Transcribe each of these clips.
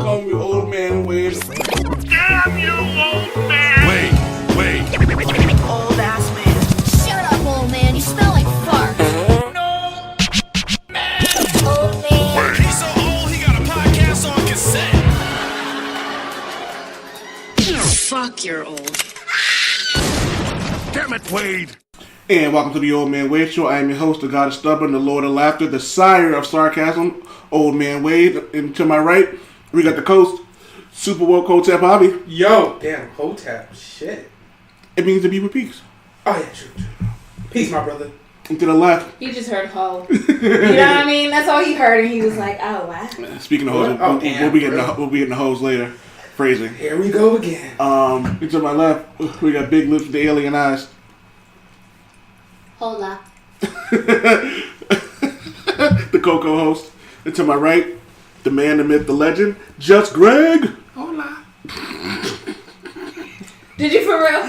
call me old man Wade. Damn you, old man! Wait. Old ass man. Shut up, old man. You smell like fart. No! Man! Old man. He's so old, he got a podcast on cassette. Fuck, you're old. Damn it, Wade. And welcome to the Old Man Wade Show. I am your host, the God of Stubborn, the Lord of Laughter, the Sire of Sarcasm, Old Man Wade. And to my right, we got the coast, Super Woke Hotep Hobby. Yo, damn, Hotep, shit. It means to be with peace. Oh yeah, true. Peace, my brother. And to the left, He just heard ho. You know what I mean? That's all he heard, and he was like, "Oh, what?" speaking of hoes, Oh, we'll be getting the hoes later. Phrasing. Here we go again. And to my left, we got big lips with the alien eyes. Hola. The Coco host. And to my right, the man, the myth, the legend, Just Greg. Hola. Did you for real?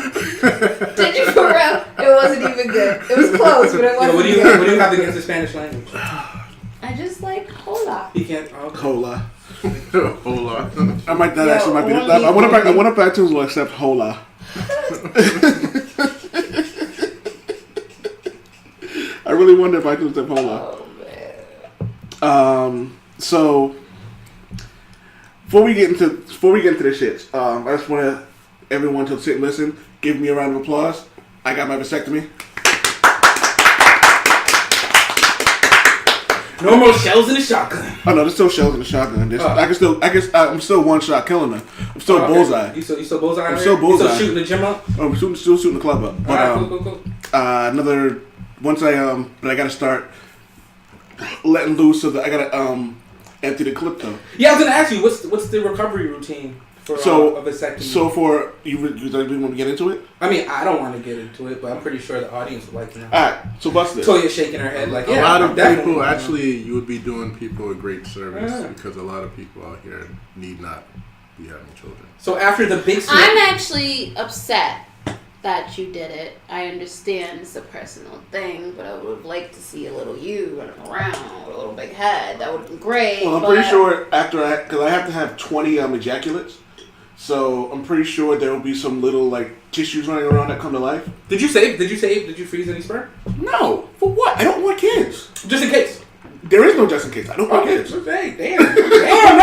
Did you for real? It wasn't even good. It was close, but it wasn't. Yo, what do you good. have against the Spanish language? I just like hola. He can't. Oh, okay. Hola. Hola. I might that Yo, actually might be. only I wonder only- if iTunes will accept hola. I really wonder if iTunes accept hola. Oh man. So before we get into this shit, I just want everyone to sit and listen. Give me a round of applause. I got my vasectomy. No more shells in the shotgun. Oh no, there's still shells in the shotgun. I'm still one shot killing her. I'm still Oh, okay. bullseye. You still bullseye? I'm still bullseye. You still shooting the gym up? I'm still shooting the club up. But Alright, cool. another once I but I gotta start letting loose so that I gotta empty the clip though. Yeah, I was gonna ask you, what's the recovery routine for a vasectomy? So for you want to get into it? I mean, I don't want to get into it, but I'm pretty sure the audience would like to know. Alright, so bust it. Toya shaking her head like, yeah. A lot of definitely. people, actually, you would be doing people a great service Yeah. because a lot of people out here need not be having children. So after the big snip, I'm actually upset that you did it. I understand it's a personal thing, but I would have liked to see a little you running around with a little big head. That would have been great. Well, I'm but pretty sure because I have to have 20 ejaculates, so I'm pretty sure there will be some little like tissues running around that come to life. Did you freeze any sperm? No, for what? I don't want kids. Just in case. There is no just in case. I don't want kids. Hey, damn. Damn.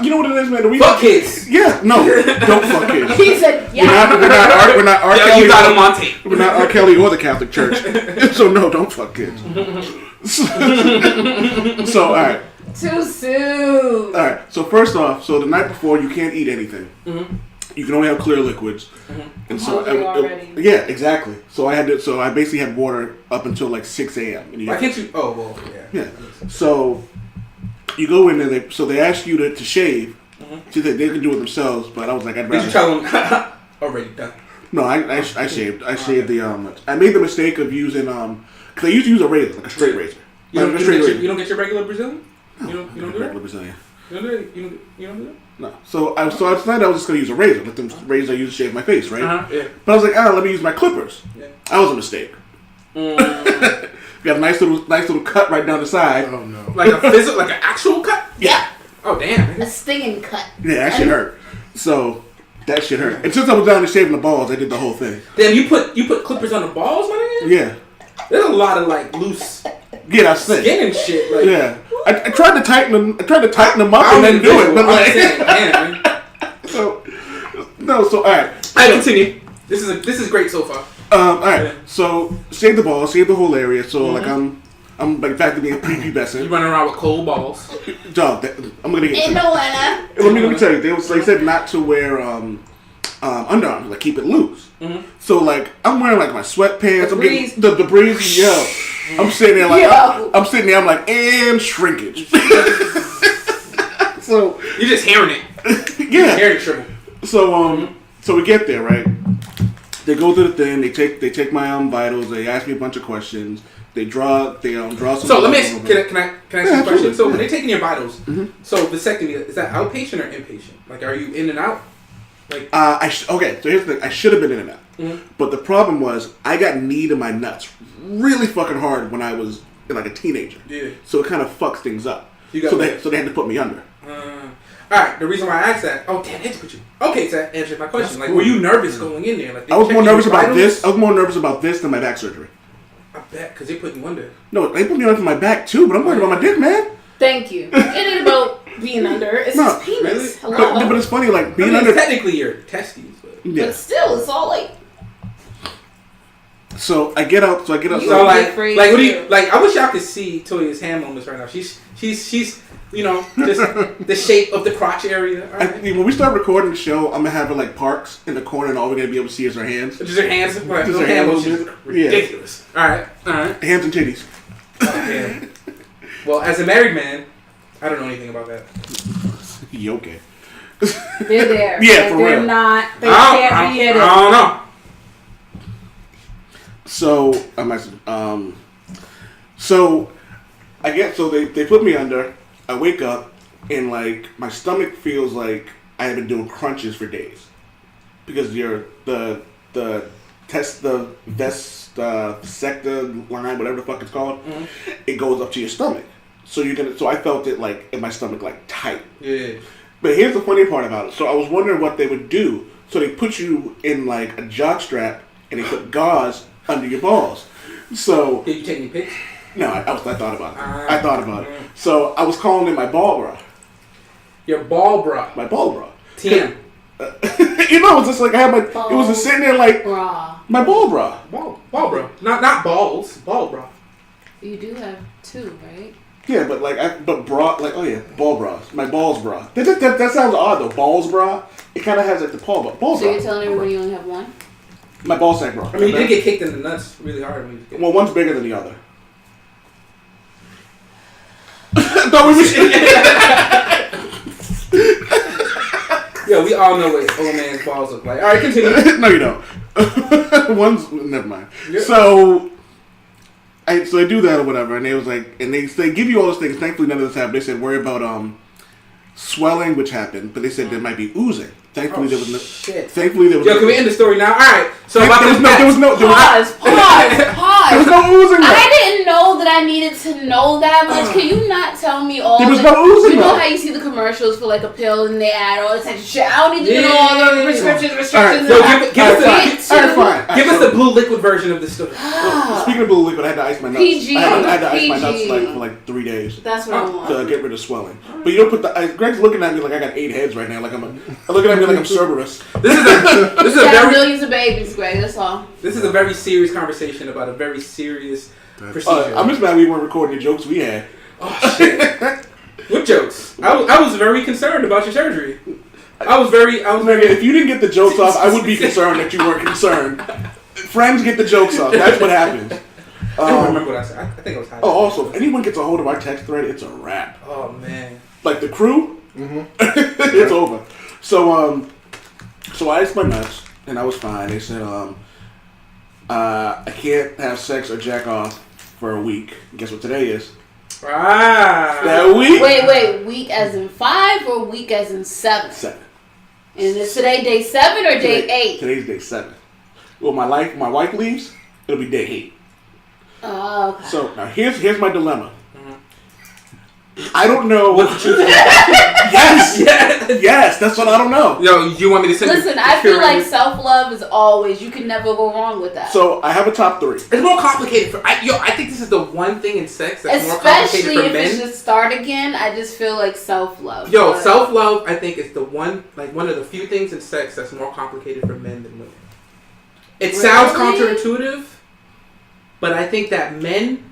You know what it is, man? Fuck kids. Yeah, no, don't fuck kids. He said, "Yeah." We're not R. Yeah, Kelly. you got him on tape. We're not R. Kelly or the Catholic Church. So no, don't fuck kids. So all right. Too soon. All right. So first off, so the night before you can't eat anything. Mm-hmm. You can only have clear liquids. And so Hungry already. yeah, exactly. So I basically had water up until like 6 a.m. Why can't you? Oh, well, yeah. Yeah. So you go in and they ask you to shave. So they can do it themselves, but I was like, I'd rather. Did you tell them already done? No, I shaved. I shaved the I made the mistake of using because I used to use a razor, like a straight razor. You don't get your regular Brazilian? No, You don't do regular that? Brazilian. You don't do that? No. So I decided I was just gonna use a razor, like the razor I use to shave my face, right? Yeah. But I was like, let me use my clippers. Yeah. That was a mistake. Got a nice little cut right down the side. Oh no! Like an actual cut? Yeah. Oh damn. A stinging cut. Yeah, that shit hurt. So that shit hurt. And since I was down to shaving the balls, I did the whole thing. Damn, you put clippers on the balls, my nigga? Yeah. There's a lot of like loose Yeah, that's thick. skin and shit. Like, Yeah. I tried to tighten them. I tried to tighten them up I and don't then do it, but I'm like. saying, damn. So all right. I continue. This is great so far. All right. So shave the balls, shave the whole area. So like I'm like back to being You prepubescent. running around with cold balls. Dog, I'm gonna get. In the winter. Let me tell you. They said not to wear underarms, like keep it loose. So like I'm wearing like my sweatpants. I'm getting the breeze. Yo, I'm sitting there like I'm like and shrinkage. So You're just hearing it. yeah. Hearing triple. So so we get there, right? They go through the thing. They take my vitals. They ask me a bunch of questions. They draw some. So let me ask. Can I ask you a question? So when Yeah. they're taking your vitals, so vasectomy, is that outpatient or inpatient? Like, are you in and out? Like, okay. So here's the thing. I should have been in and out, but the problem was I got knee to my nuts really fucking hard when I was like a teenager. Yeah. So it kind of fucks things up. So they had to put me under. Alright, the reason why I asked that, oh damn, they had to put you. Okay, so that answered my question. Like, were you nervous going in there? Like, I was more nervous about this. I was more nervous about this than my back surgery. I bet, because they put you under. No, they put me under for my back too, but I'm worried about my dick, man. Thank you. It ain't about being under. It's his penis. Really? Hello. But it's funny, like being under. Technically, your testes, but still, it's all like. So I get up. So like, what do you like? I wish y'all could see Toya's hand moments right now. She's just the shape of the crotch area. Right. When we start recording the show, I'm gonna have her like Parks in the corner, and all we're gonna be able to see is her hands. Just her hands. Right, just her hand motions. Ridiculous. Yeah. All right. Hands and titties. Okay. Well, as a married man, I don't know anything about that. You okay? They're there. Yeah, for they're real. Not. They can't be in it. I don't know. So so I get they put me under. I wake up and like my stomach feels like I have been doing crunches for days because the vasectomy line, whatever the fuck it's called, it goes up to your stomach. So so I felt it like in my stomach like tight. Yeah. But here's the funny part about it. So I was wondering what they would do. So they put you in like a jock strap and they put gauze under your balls. So did you take any pics? No, I thought about it. I thought about it. So I was calling it my ball bra. Your ball bra. My ball bra. TM. It was just like I had my. It was just sitting there like bra. My ball bra. Ball bra. Not balls. Ball bra. You do have two, right? Yeah, but bra, like, oh yeah, ball bras. My balls bra. That sounds odd though. Balls bra. It kind of has like the ball bra. So you're telling everybody you only have one? My ball sack bra. I mean, you did get kicked in the nuts really hard. Well, one's bigger than the other. Thought we were. Yeah, we all know what old man's balls look like. All right, continue. No, you don't. One's never mind. Yep. So I do that or whatever, and they was like, and they give you all those things. Thankfully, none of this happened. They said worry about swelling, which happened, but they said there might be oozing. Thankfully, there was no. Shit. Thankfully, there was. Yo, can we end the story now? All right. So there was no. Pause. There was no oozing. I didn't know that I needed to know that much. Can you not tell me all? There was no oozing. You know how you see the commercials for like a pill and they add all this extra shit. I don't need to know all the restrictions. Right. So give us the blue liquid version of the story. Speaking of blue liquid, I had to ice my nuts. PG. I had to ice my nuts for like 3 days. That's what I want. To get rid of swelling. But you don't put the. Greg's looking at me like I got 8 heads right now. Like looking at me like I'm Cerberus. This is a very millions of babies, Greg. That's all. This is a very serious conversation about a very serious procedure. I'm just mad we weren't recording the jokes we had. Oh shit! What jokes? I was very concerned about your surgery. I was very. If you didn't get the jokes off, I would be concerned that you weren't concerned. Friends get the jokes off. That's what happens. I don't remember what I said. I think I was high. Oh, also, if anyone gets a hold of our text thread, it's a wrap. Oh man! Like the crew, it's over. So I iced my nuts, and I was fine. They said, I can't have sex or jack off for a week. Guess what today is? That week? Wait. Week as in 5 or week as in 7? 7. And is today day 7 or day 8? Today's day 7. Well, my wife leaves, it'll be day 8. Oh, okay. So, now here's my dilemma. I don't know what the truth is. Yes, that's what I don't know. Yo, you want me to say? Listen, I feel like self-love is always, you can never go wrong with that. So I have a top 3. It's more complicated for I think this is the one thing in sex that's more complicated for men. Especially if it should start again, I just feel like self-love. Yo, self-love I think is one of the few things in sex that's more complicated for men than women. It sounds counterintuitive, but I think that men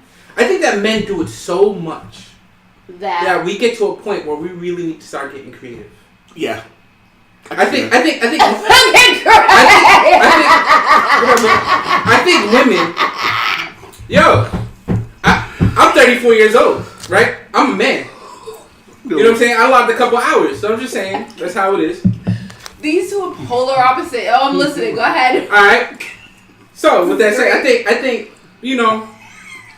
do it so much. Yeah, we get to a point where we really need to start getting creative. Yeah. I think women. Yo, I'm 34 years old, right? I'm a man. You know what I'm saying? I logged a couple hours, so I'm just saying that's how it is. These two are polar opposite. Oh, I'm listening. Go ahead. All right. So with that said, I think you know.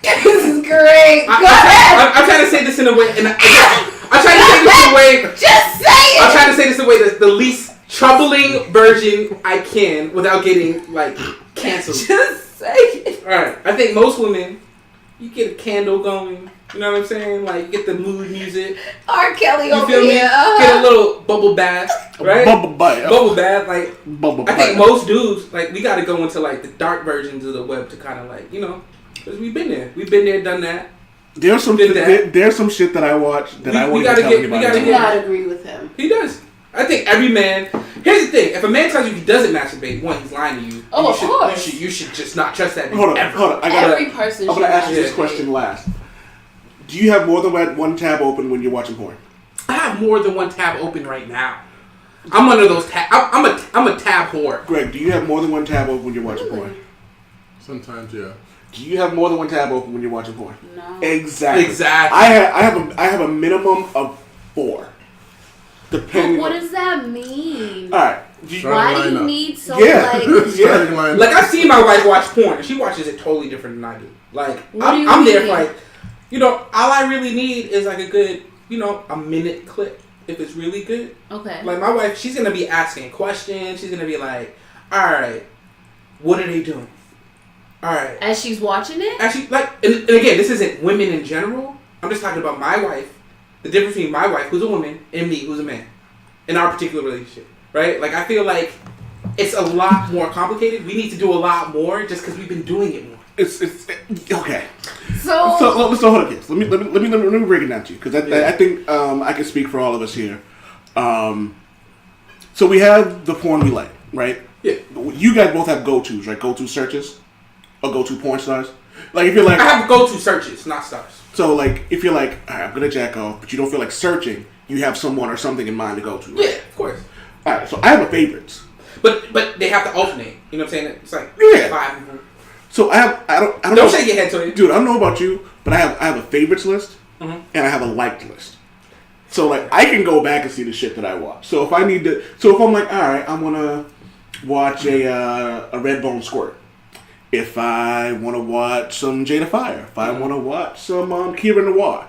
This is great. Go ahead. I'm trying to say this in a way, I'm trying to say this in a way. Just say it. I'm trying to say this in a way that's the least troubling version I can without getting like canceled. Just say it. All right. I think most women, you get a candle going, You know what I'm saying? Like, get the mood music. R. Kelly You over feel me? here. Get a little bubble bath, right? Bubble bath. Bubble bath, like, Bubble I think bath. most dudes, like, we got to go into, like, the dark versions of the web to kind of, like, you know, because we've been there. We've been there, done that. There's some shit that I watch that I won't even tell you about. I do not agree with him. He does. I think every man. Here's the thing: if a man tells you he doesn't masturbate, one, he's lying to you. Oh, of course. You should just not trust that. Hold on. Every person. I'm gonna ask you should this question last. Do you have more than one tab open when you're watching porn? I have more than one tab open right now. I'm one of those tab. I'm a tab whore. Greg, do you have more than one tab open when you're watching porn? Sometimes, yeah. Do you have more than one tab open when you're watching porn? No. Exactly. I have a minimum of 4. Depending. But what does that mean? All right. Why do you need so Like I've seen my wife watch porn and she watches it totally different than I do. Like I'm there for like, you know, all I really need is like a good, you know, a minute clip if it's really good. Okay. Like my wife, she's gonna be asking questions. She's gonna be like, all right, what are they doing? All right. As she's watching it? Actually, like, and again, this isn't women in general. I'm just talking about my wife. The difference between my wife, who's a woman, and me, who's a man, in our particular relationship, right? Like, I feel like it's a lot more complicated. We need to do a lot more just because we've been doing it more. It's okay. So hold on, kids. Let me break it down to you because I think I can speak for all of us here. So we have the porn we like, right? Yeah. You guys both have go-tos, right? Go-to searches or go-to porn stars. Like if you're like, I have go-to searches, not stars. So like if you're like, all right, I'm gonna jack off, but you don't feel like searching, you have someone or something in mind to go to. Right? Yeah, of course. All right, so I have a favorites. But they have to alternate. You know what I'm saying? It's like 5 of them. So I don't shake your head to it, dude. I don't know about you, but I have a favorites list and I have a liked list. So like I can go back and see the shit that I watch. So if I need to, if I'm like, all right, I want to watch a Redbone squirt. If I want to watch some Jada Fire, if I want to watch some Kira Noir,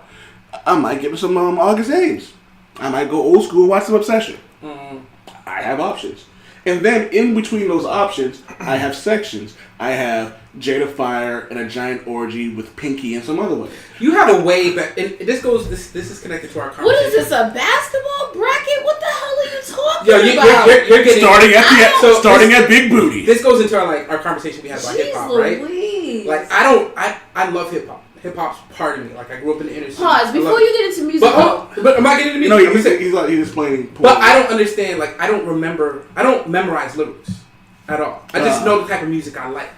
I might give it some August Ames. I might go old school and watch some Obsession. I have options. And then in between those options, I have sections. I have Jada Fire and a giant orgy with Pinky and some other way. You have a way back, and this is connected to our conversation. What is this, a basketball bracket? What the hell are you talking about? You're getting starting at Big Booty. This goes into our conversation we had about hip hop, right? Like I love hip hop. Hip hop's part of me. Like I grew up in the inner city. Pause before you get into music. But am I getting into music? No, he's explaining. But I don't understand. Like I don't memorize lyrics at all. I just know the type of music I like.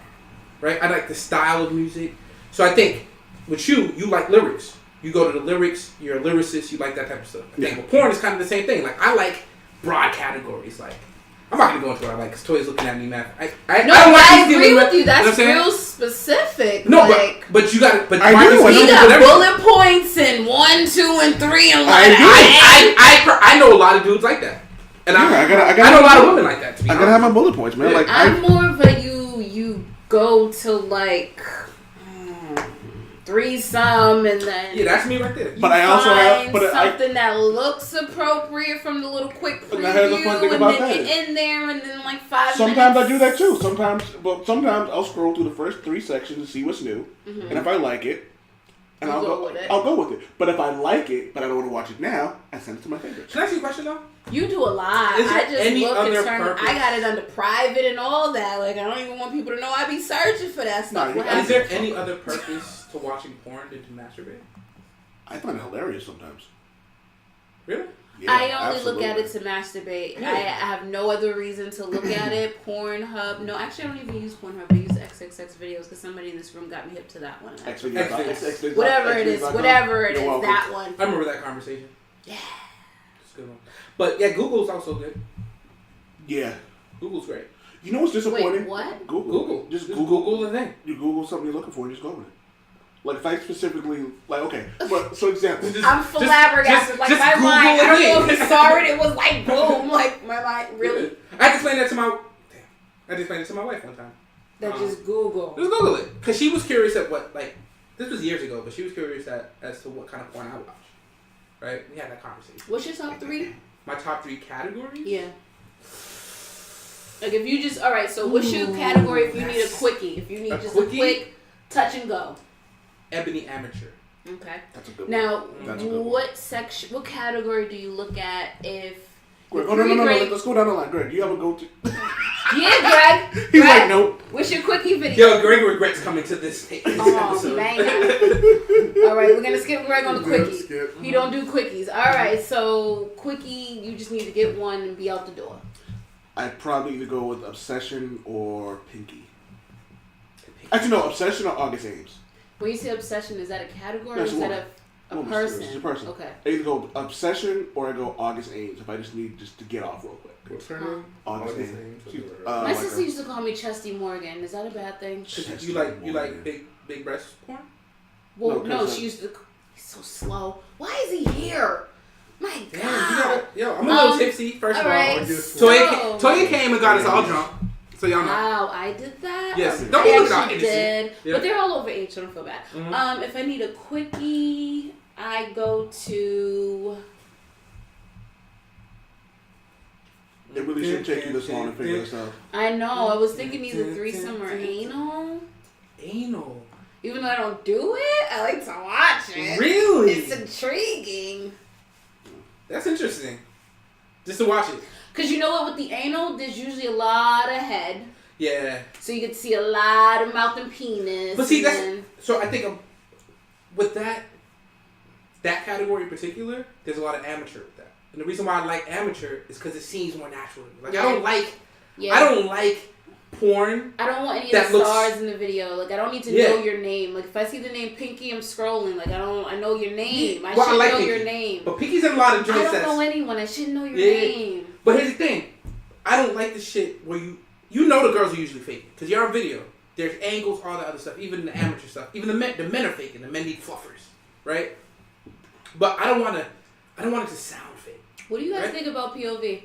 Right? I like the style of music. So I think with you like lyrics. You go to the lyrics. You're a lyricist. You like that type of stuff. I think with porn is kind of the same thing. Like I like broad categories. Like I'm not gonna go into what I like because Toya's looking at me, man. I agree with you. That's real specific. No, but you got. But we got bullet points and 1, 2, and 3 and like I know a lot of dudes like that, and I know a lot of women like that. To be honest, gotta have my bullet points, man. Yeah. Like I'm more of a you go to like threesome and then that's me right there. But I also have something that looks appropriate from the little quick preview, and then get in there and then like 5 Sometimes minutes. I do that too. Sometimes I'll scroll through the first 3 sections and see what's new, and if I like it, I'll go with it. But if I like it, but I don't want to watch it now, I send it to my favorites. Can I ask you a question though? You do a lot. I just look concerned. I got it under private and all that. Like I don't even want people to know I be searching for that stuff. Is there any other purpose to watching porn than to masturbate? I find it hilarious sometimes. Really? Yeah, I only look at it to masturbate. Yeah. I have no other reason to look at it. Pornhub. No, actually, I don't even use Pornhub. I use XXX videos because somebody in this room got me hip to that one. Whatever it is, that one. I remember that conversation. Yeah. It's a good one. But yeah, Google's also good. Yeah. Google's great. You know what's disappointing? Wait, what? Google. Just Google the thing. You Google something you're looking for and just go with it. Like if I specifically, like, okay, but so example. I'm flabbergasted. Like my mind, I don't know if you saw it. It was like boom. Like my mind, really. Yeah. I had to explain that to my wife one time. That just Google. Just Google it, because she was curious at what this was years ago, but she was curious as to what kind of porn I watch. Right? We had that conversation. What's your top 3? My top 3 categories? Yeah. Like if you just alright, so what's your category if you need a quickie? If you need just a quick touch and go. Ebony amateur. Okay. That's a good now, one. That's a good what category do you look at if... Greg, no. Let's go down the line. Greg, do you have a go-to? Yeah, Greg. He's like, nope. What's your quickie video? Yo, Greg regrets coming to this episode. Man. All right, we're going to skip Greg on the quickie. He don't do quickies. All right, so quickie, you just need to get one and be out the door. I'd probably either go with Obsession or Pinky. Actually, no, Obsession or August Ames. When you say obsession, is that a category or That's is that a person? It's a person. Okay. I either go Obsession or I go August Ames if I just need to get off real quick. What's her name? August Ames. My sister used to call me Chesty Morgan. Is that a bad thing? You like big breast porn? Well, no, she used to... He's so slow. Why is he here? My God. Damn, I'm a little tipsy, first of all. Right, Toya came and got us all drunk. So y'all know. Wow, I did that? Yes. Okay. Don't I look actually at did. Yeah. But they're all over age, so don't feel bad. Mm-hmm. If I need a quickie, I go to... It really shouldn't take you this long to figure this out. I know. I was thinking either threesome or anal. Anal. Even though I don't do it, I like to watch it. Really? It's intriguing. That's interesting. Just to watch it. Because you know what? With the anal, there's usually a lot of head. Yeah. So you get to see a lot of mouth and penis. But see, so I think with that category in particular, there's a lot of amateur with that. And the reason why I like amateur is because it seems more natural. Like I don't like porn. I don't want any of the stars in the video. Like I don't need to know your name. Like if I see the name Pinky, I'm scrolling. Like I know your name. I should know your name. But Pinky's in a lot of joints. I don't know anyone. I shouldn't know your name. But here's the thing. I don't like the shit where you know the girls are usually faking because you're on video. There's angles, all the other stuff, even the amateur stuff. Even the men are faking. The men need fluffers, right? But I don't want it to sound fake. What do you guys think about POV?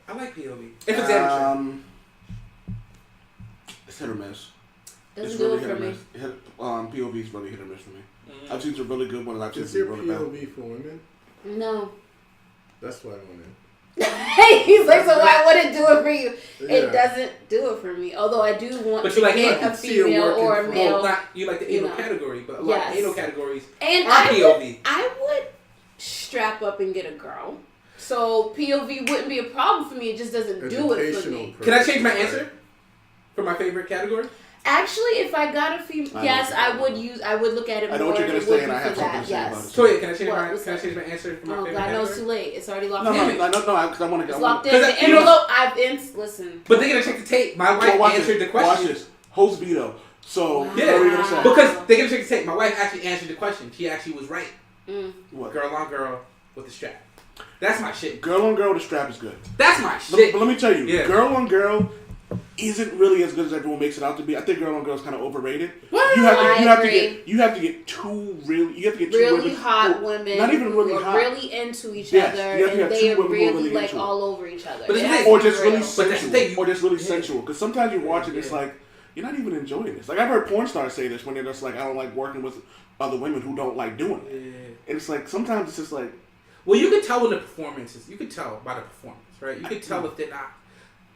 I like POV. If it's amateur. It's hit or miss. Doesn't do it for me. POV is really hit or miss for me. Mm-hmm. I've seen some really good ones. I've seen Is some there really bad. POV for women? No. That's why I went in. He's like, so why would it do it for you? Yeah. It doesn't do it for me. Although I do want to get a female or a male. Well, you like the anal category, but a lot of anal categories and are POV. I would strap up and get a girl. So POV wouldn't be a problem for me. It just doesn't do it for me. Can I change my answer for my favorite category? Actually, if I got a female, yes, I would look at it more. I know what you're gonna say, and I have something to say about it. Toya, can I change my answer for my favorite category? I know it's too late. It's already locked in. No, because I want to get. It's locked in. The envelope. Listen. But they're gonna check the tape. My wife answered the question. Watch this. Host veto. So what are you gonna say? Because they're gonna check the tape. My wife actually answered the question. She actually was right. What? Girl on girl with the strap. That's my shit. Girl on girl with the strap is good. That's my shit. But let me tell you, girl on girl isn't really as good as everyone makes it out to be. I think girl on girl is kind of overrated. What? You have to get two really hot women, not even really hot, really into each other, and they are really like all over each other. Or just really sensual. Because sometimes you watch it, it's like you're not even enjoying this. Like I've heard porn stars say this when they're just like, I don't like working with other women who don't like doing it. And it's like sometimes it's just like. Well, you can tell when the performance is. You can tell by the performance, right? You can tell if they're not.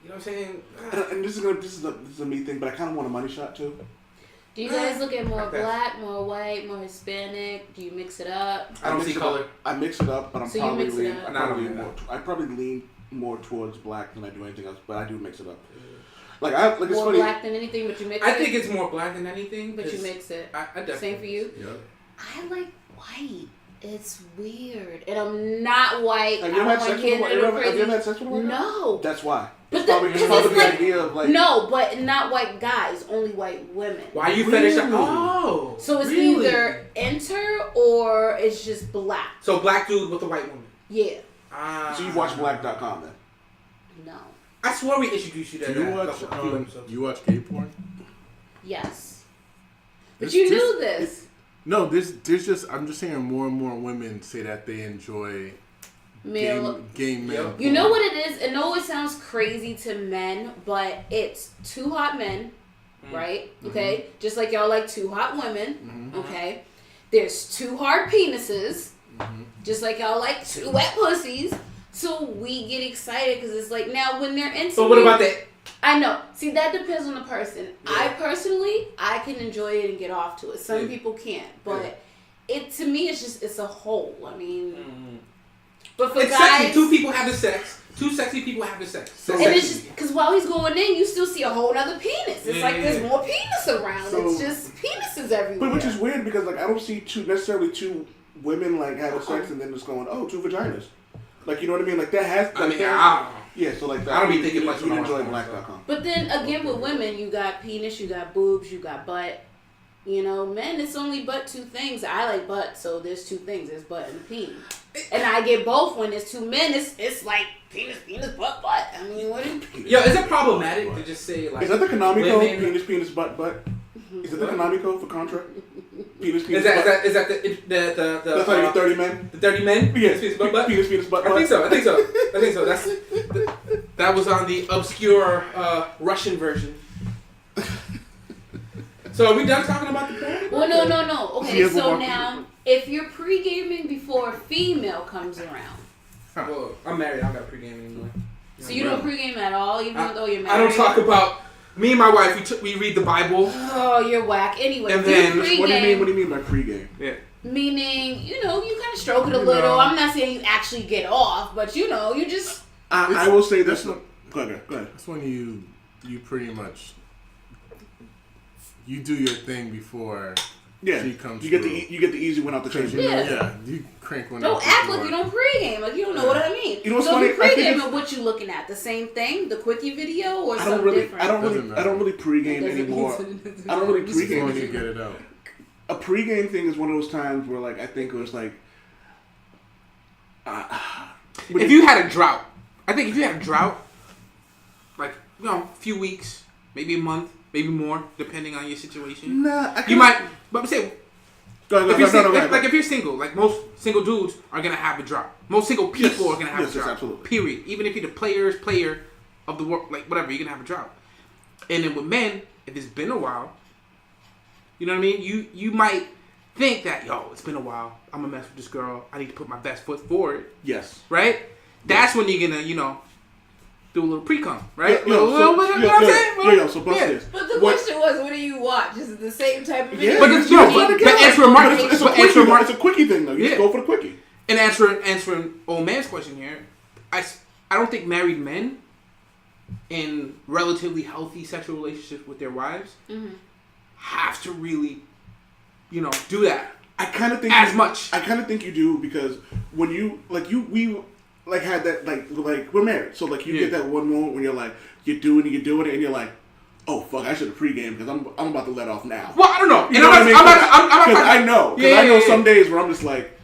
You know what I'm saying? And this is a me thing, but I kind of want a money shot too. Do you guys look at more black, more white, more Hispanic? Do you mix it up? I don't see color. I mix it up, but I probably lean more towards black than I do anything else, but I do mix it up. It's more funny. Black than anything, but you mix it. I think it's more black than anything, but you mix it. I definitely. Same for you. Yeah. I like white. It's weird, and I'm not white. Have you ever had sex with a white girl? No. That's why. But probably the idea of like. No, but not white guys, only white women. Why are you fetish? Oh. So it's either enter or it's just black. So black dude with a white woman. Yeah. So you watch black.com then? No. I swear we introduced you to that. You watch gay porn? Yes. But you knew this. No, there's just I'm just hearing more and more women say that they enjoy gay men. You know what it is? I know it sounds crazy to men, but it's two hot men, right? Okay, just like y'all like two hot women. Okay, there's two hard penises, just like y'all like two wet pussies. So we get excited because it's like now when they're into. So what about that? I know. See, that depends on the person. Yeah. I personally, I can enjoy it and get off to it. Some people can't, but to me, it's a whole. I mean, but for it's guys, sexy. Two people have the sex. Two sexy people have the sex. So and it's just because while he's going in, you still see a whole other penis. It's like there's more penis around. So, it's just penises everywhere. But which is weird because like I don't see necessarily two women like having sex and then just going, oh, two vaginas. Like, you know what I mean? Like that has. Like, I mean, I don't know. Yeah, so like that. I don't be thinking much about enjoy black.com. But then again, with women, you got penis, you got boobs, you got butt. You know, men, it's only but two things. I like butt, so there's two things. There's butt and penis. And I get both when there's two men. It's like penis, butt. I mean, what is... Yo, is it problematic to just say, like... Is that the Konami code? Women... Penis, butt? Is it the Konami code for contract? Penis, butt? Is that the that's how you 30 men? The 30 men? Yeah. Penis, butt? Penis, butt. I think so. That was on the obscure Russian version. So are we done talking about the porn? Well, no. Okay, so now, if you're pre-gaming before a female comes around. Well, I'm married. I don't got pre-gaming anymore. So you don't pre-game at all, even though you're married? I don't talk about... Me and my wife, we read the Bible. Oh, you're whack. Anyway, and then, what do you mean by pre-game? Yeah. Meaning, you kind of stroke it a little. I'm not saying you actually get off, but you just... I will say this. Go ahead. That's when you pretty much... You do your thing before she comes. You get the easy one out the chamber. Yeah, you crank one. Don't act like you don't pregame. Like you don't know what I mean. You know what's so funny? So pregame, what you looking at? The same thing, the quickie video, or something different? I don't really pregame anymore. I don't really pregame anymore. Get it out. A pregame thing is one of those times where like I think it was like. If you had a drought, like a few weeks, maybe a month. Maybe more, depending on your situation. You might, but I'm saying, if you're single, like most single dudes are gonna have a drop. Most single people are gonna have a drop. Absolutely. Period. Even if you're the player of the work, like whatever, you're gonna have a drop. And then with men, if it's been a while, you know what I mean. You might think that it's been a while. I'm gonna mess with this girl. I need to put my best foot forward. Yes. Right. That's when you're gonna do a little pre-com, right? So bust this. But the question was, what do you watch? Is it the same type of video? Yeah, but it's a quickie thing though. You just go for the quickie. And answering old man's question here, I don't think married men in relatively healthy sexual relationships with their wives have to really, do that. I kind of think much. I kind of think you do because when we had that like we're married, so like you get that one moment when you're like you're doing it, and you're like, oh fuck, I should have pre-gamed because I'm about to let off now. Well, I don't know. You know what I mean? I know some days where I'm just like,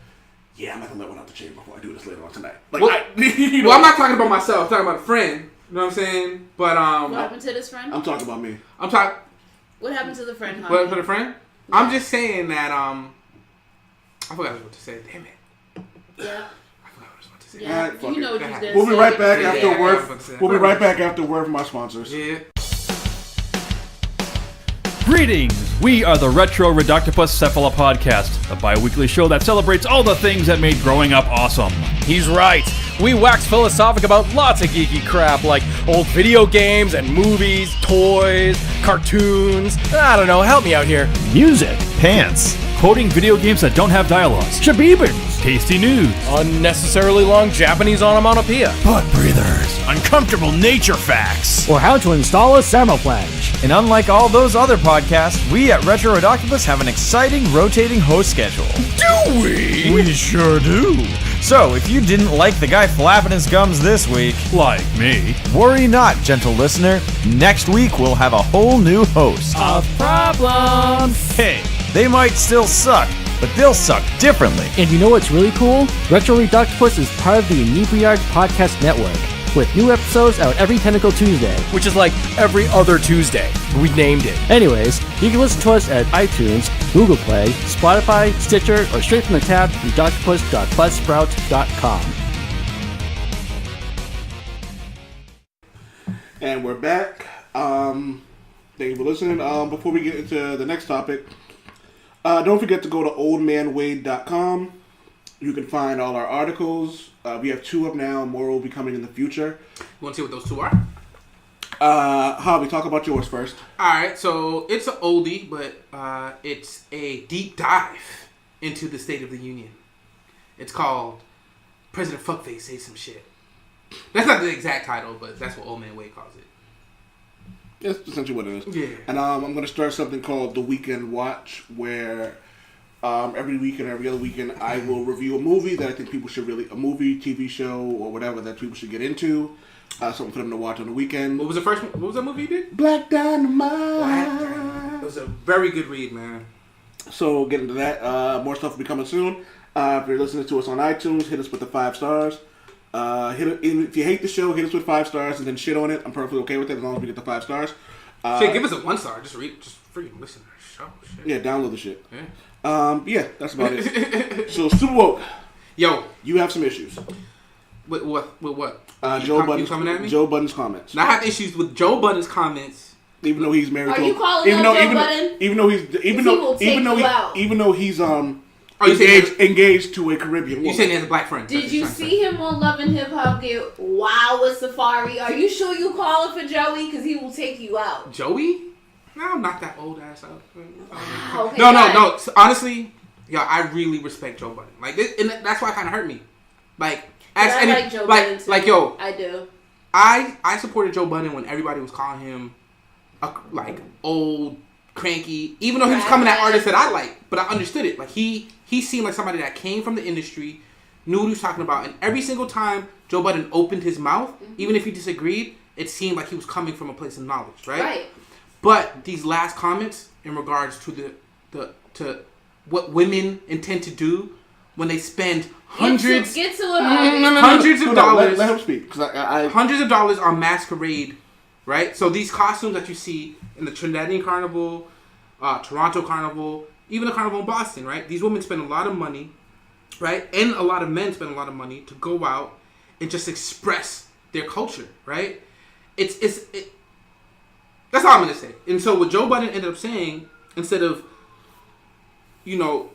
yeah, I'm not gonna let one out the chamber before I do this later on tonight. Like, well, I'm not talking about myself. I'm talking about a friend. You know what I'm saying? But what happened to this friend? I'm talking about me. What happened to the friend? Huh? What for the friend? Yeah. I'm just saying that I forgot what to say. Damn it. Yeah. Yeah, right, you know what you we'll be right back after word. We'll be right back after word from our sponsors. Yeah. Greetings! We are the Retro Reductopus Cephala Podcast, a bi-weekly show that celebrates all the things that made growing up awesome. He's right. We wax philosophic about lots of geeky crap like old video games and movies, toys, cartoons. I don't know, help me out here. Music. Pants. Quoting video games that don't have dialogues. Shabibans. Tasty news. Unnecessarily long Japanese onomatopoeia. Butt breathers. Uncomfortable nature facts. Or how to install a thermoplange. And unlike all those other podcasts, we at Retro Redoctopus have an exciting rotating host schedule. Do we? We sure do. So, if you didn't like the guy flapping his gums this week, like me, worry not, gentle listener. Next week we'll have a whole new host. Of problems. Hey, they might still suck, but they'll suck differently. And you know what's really cool? Retro Redoctopus is part of the Inebriard Podcast Network, with new episodes out every Tentacle Tuesday. Which is like every other Tuesday. We named it. Anyways, you can listen to us at iTunes, Google Play, Spotify, Stitcher, or straight from the tab, redoctopus.buzzsprout.com. And we're back. Thank you for listening. Before we get into the next topic, don't forget to go to oldmanwade.com. You can find all our articles. We have 2 up now. More will be coming in the future. You want to see what those 2 are? Javi, talk about yours first. All right, so it's an oldie, but it's a deep dive into the State of the Union. It's called President Fuckface Say Some Shit. That's not the exact title, but that's what Old Man Wade calls it. That's essentially what it is. Yeah. And I'm going to start something called the Weekend Watch, where every week and every other weekend I will review a movie that I think people should a movie, TV show, or whatever that people should get into. Something for them to watch on the weekend. What was that movie you did? Black Dynamite. It was a very good read, man. So get into that. More stuff will be coming soon. If you're listening to us on iTunes, hit us with the 5 stars. If you hate the show, hit us with 5 stars and then shit on it. I'm perfectly okay with it as long as we get the 5 stars. Shit, give us a 1 star. Just freaking listen to the show. Shit. Yeah, download the shit. Yeah. That's about it. So Super Woke. Yo, you have some issues. With what? Joe Budden's coming at me? Joe Budden's comments. Now, I have issues with Joe Budden's comments. Even though he's married to you calling him Joe Budden? Even though he's engaged to a Caribbean woman. You saying he has a black friend? Did you see him on Love and Hip Hop get wild with Safari? Are you sure you calling for Joey? Because he will take you out. Joey? No, I'm not that old ass out. Okay, no. So, honestly, I really respect Joe Budden. Like, and that's why it kind of hurt me. Like, I like Joe Budden too. I do. I supported Joe Budden when everybody was calling him old, cranky, even though he was coming at artists that I like, but I understood it. Like he seemed like somebody that came from the industry, knew what he was talking about, and every single time Joe Budden opened his mouth, even if he disagreed, it seemed like he was coming from a place of knowledge, right? Right. But these last comments in regards to to what women intend to do when they spend hundreds of dollars. Let him speak. Hundreds of dollars on masquerade, right? So these costumes that you see in the Trinidadian Carnival, Toronto Carnival, even the Carnival in Boston, right? These women spend a lot of money, right? And a lot of men spend a lot of money to go out and just express their culture, right? That's all I'm going to say. And so what Joe Budden ended up saying, instead of,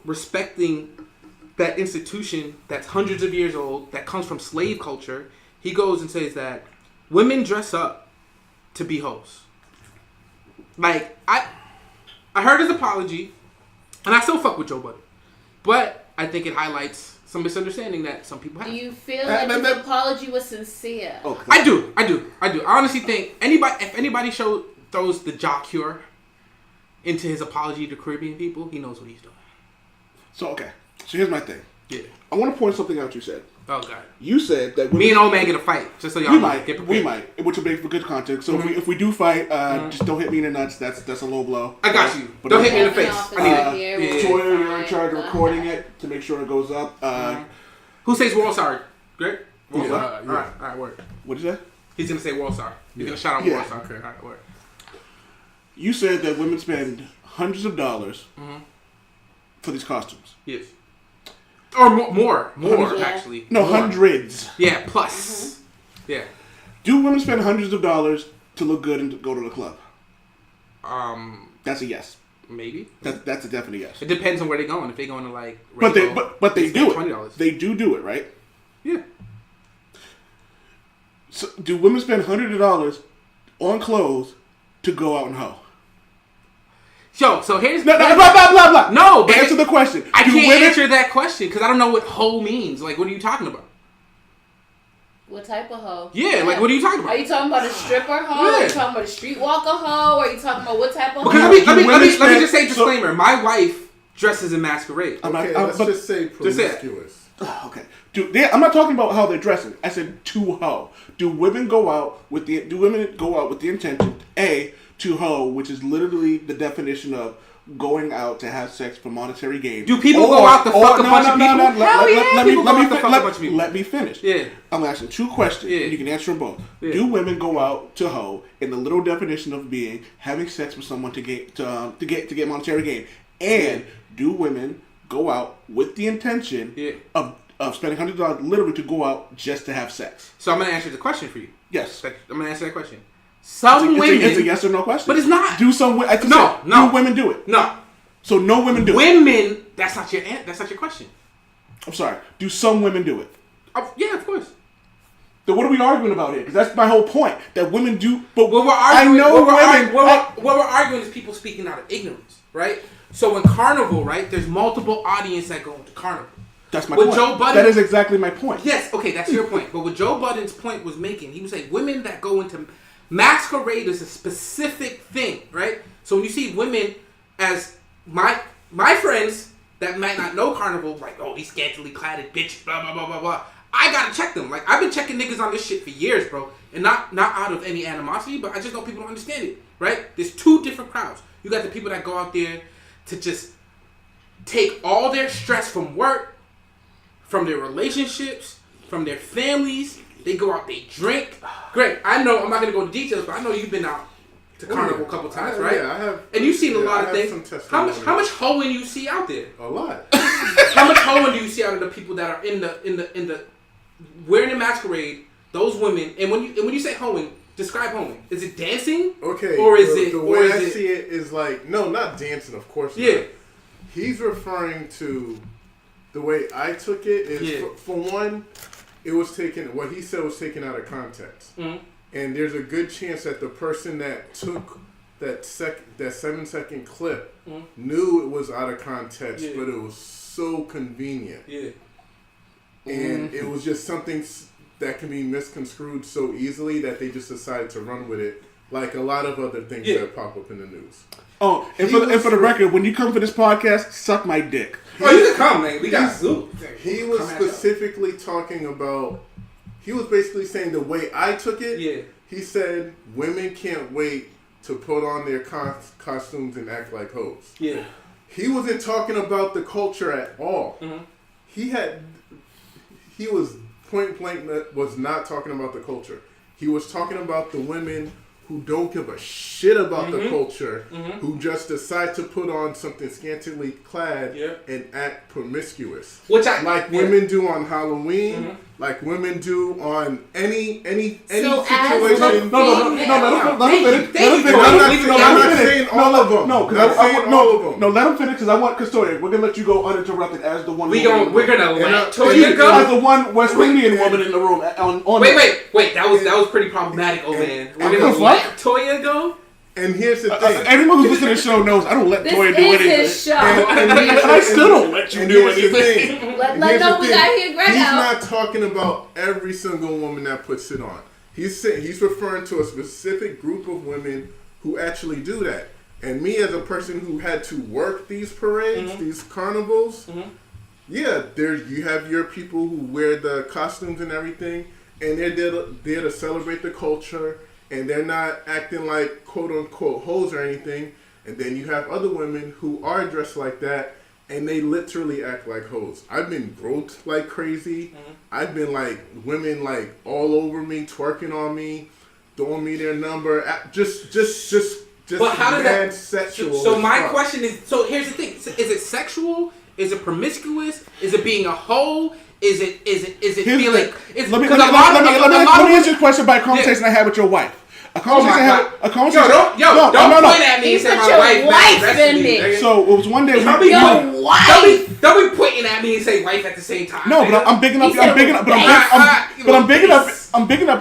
respecting that institution that's hundreds of years old, that comes from slave culture, he goes and says that women dress up to be hoes. Like, I heard his apology, and I still fuck with Joe Budden. But I think it highlights some misunderstanding that some people have. Do you feel like his apology was sincere? Oh, I do. I honestly think if anybody throws the jaw cure into his apology to Caribbean people, he knows what he's doing. So here's my thing. Yeah. I want to point something out you said. Oh, God. You said that... Me and Old Man get a fight, just so y'all get prepared. We might, which will make for good content. So if we do fight, just don't hit me in the nuts. That's a low blow. I got you. But don't hit me in the face. I need it. Toya, you're in charge of recording it to make sure it goes up. Who says World Star? Greg? World Star? Yeah. All right, word. What is that? He's going to say World Star. He's going to shout out World Star. Okay. All right, word. You said that women spend hundreds of dollars for these costumes. Yes. Or more actually. No, more. Hundreds. Yeah, plus. Yeah. Do women spend hundreds of dollars to look good and to go to the club? That's a yes. Maybe. That's a definite yes. It depends on where they're going. If they're going to but they do it. $20. They do it, right? Yeah. So do women spend hundreds of dollars on clothes to go out and hoe? So here's... blah, blah, blah. No, but... Answer the question. I can't answer that question because I don't know what hoe means. Like, what are you talking about? What type of hoe? Yeah, like, what are you talking about? Are you talking about a stripper hoe? Yeah. Are you talking about a streetwalker hoe? Are you talking about what type of hoe? Because let me just say disclaimer. My wife dresses in masquerade. Let's just say promiscuous. Okay. I'm not talking about how they're dressing. I said to hoe. Do women go out with the intention, A, to hoe, which is literally the definition of going out to have sex for monetary gain. Do people go out to fuck a bunch of people? Let me finish. Yeah. I'm asking 2 questions. And you can answer them both. Yeah. Do women go out to hoe in the literal definition of being having sex with someone to get monetary gain? And do women go out with the intention of spending $100 literally to go out just to have sex? So I'm going to answer the question for you. Yes. I'm going to answer that question. Some women... It's a yes or no question. But it's not. Do women do it? No. So no women do it? Women... That's not your question. I'm sorry. Do some women do it? Yeah, of course. Then what are we arguing about here? Because that's my whole point. That women do... But what we're arguing is people speaking out of ignorance, right? So in Carnival, right, there's multiple audience that go into Carnival. That's my point. Joe Budden, that is exactly my point. Yes, okay, that's your point. But what Joe Budden's point was making, he was saying women that go into masquerade is a specific thing, right? So when you see women as my friends that might not know Carnival, like, oh, these scantily cladded bitches, blah, blah, blah, blah, blah. I gotta check them. Like, I've been checking niggas on this shit for years, bro. And not out of any animosity, but I just know people don't understand it, right? There's two different crowds. You got the people that go out there to just take all their stress from work, from their relationships, from their families. They go out, they drink. Great. I know, I'm not going to go into details, but I know you've been out to Carnival a couple times, right? Yeah, I have. And you've seen a lot of things. How much hoeing you see out there? A lot. How much hoeing do you see out of the people that are in the wearing the masquerade, those women, and when you say hoeing, describe hoeing. Is it dancing? Okay. Or is it... The way I see it is like, no, not dancing, of course not. Yeah. He's referring to... The way I took it is, for one, it was taken. What he said was taken out of context, and there's a good chance that the person that took that 7-second clip knew it was out of context, but it was so convenient, and it was just something that can be misconstrued so easily that they just decided to run with it, like a lot of other things that pop up in the news. Oh, and for the record, when you come for this podcast, suck my dick. Oh, you can come, man. We got Zoom. He was specifically talking about... He was basically saying the way I took it, he said women can't wait to put on their costumes and act like hoes. Yeah. He wasn't talking about the culture at all. He was point blank was not talking about the culture. He was talking about the women who don't give a shit about the culture, who just decide to put on something scantily clad and act promiscuous. Which women do on Halloween, like women do on any situation. No, let him finish because I want Toya. We're gonna let you go uninterrupted as the one. We're gonna let Toya go as the one West Indian woman in the room. Wait. That was pretty problematic, old man. We're gonna let Toya go. And here's the thing. Everyone who's listening to the show knows I don't let Toya do anything. His show. And I still don't let you do anything. Let know we got here, Greg. He's not talking about every single woman that puts it on. He's referring to a specific group of women who actually do that. And me as a person who had to work these parades, these carnivals, you have your people who wear the costumes and everything, and they're there to celebrate the culture. And they're not acting like quote-unquote hoes or anything. And then you have other women who are dressed like that, and they literally act like hoes. I've been groped like crazy. I've been like women like all over me, twerking on me, throwing me their number. Just but how does that sexual? So my question is, so here's the thing. Is it sexual? Is it promiscuous? Is it being a hoe? Is it feeling? Let me answer your question by a conversation I had with your wife. Don't point at me and say my wife in me. So it was one day. Don't be pointing at me and say wife at the same time. No, but I'm bigging up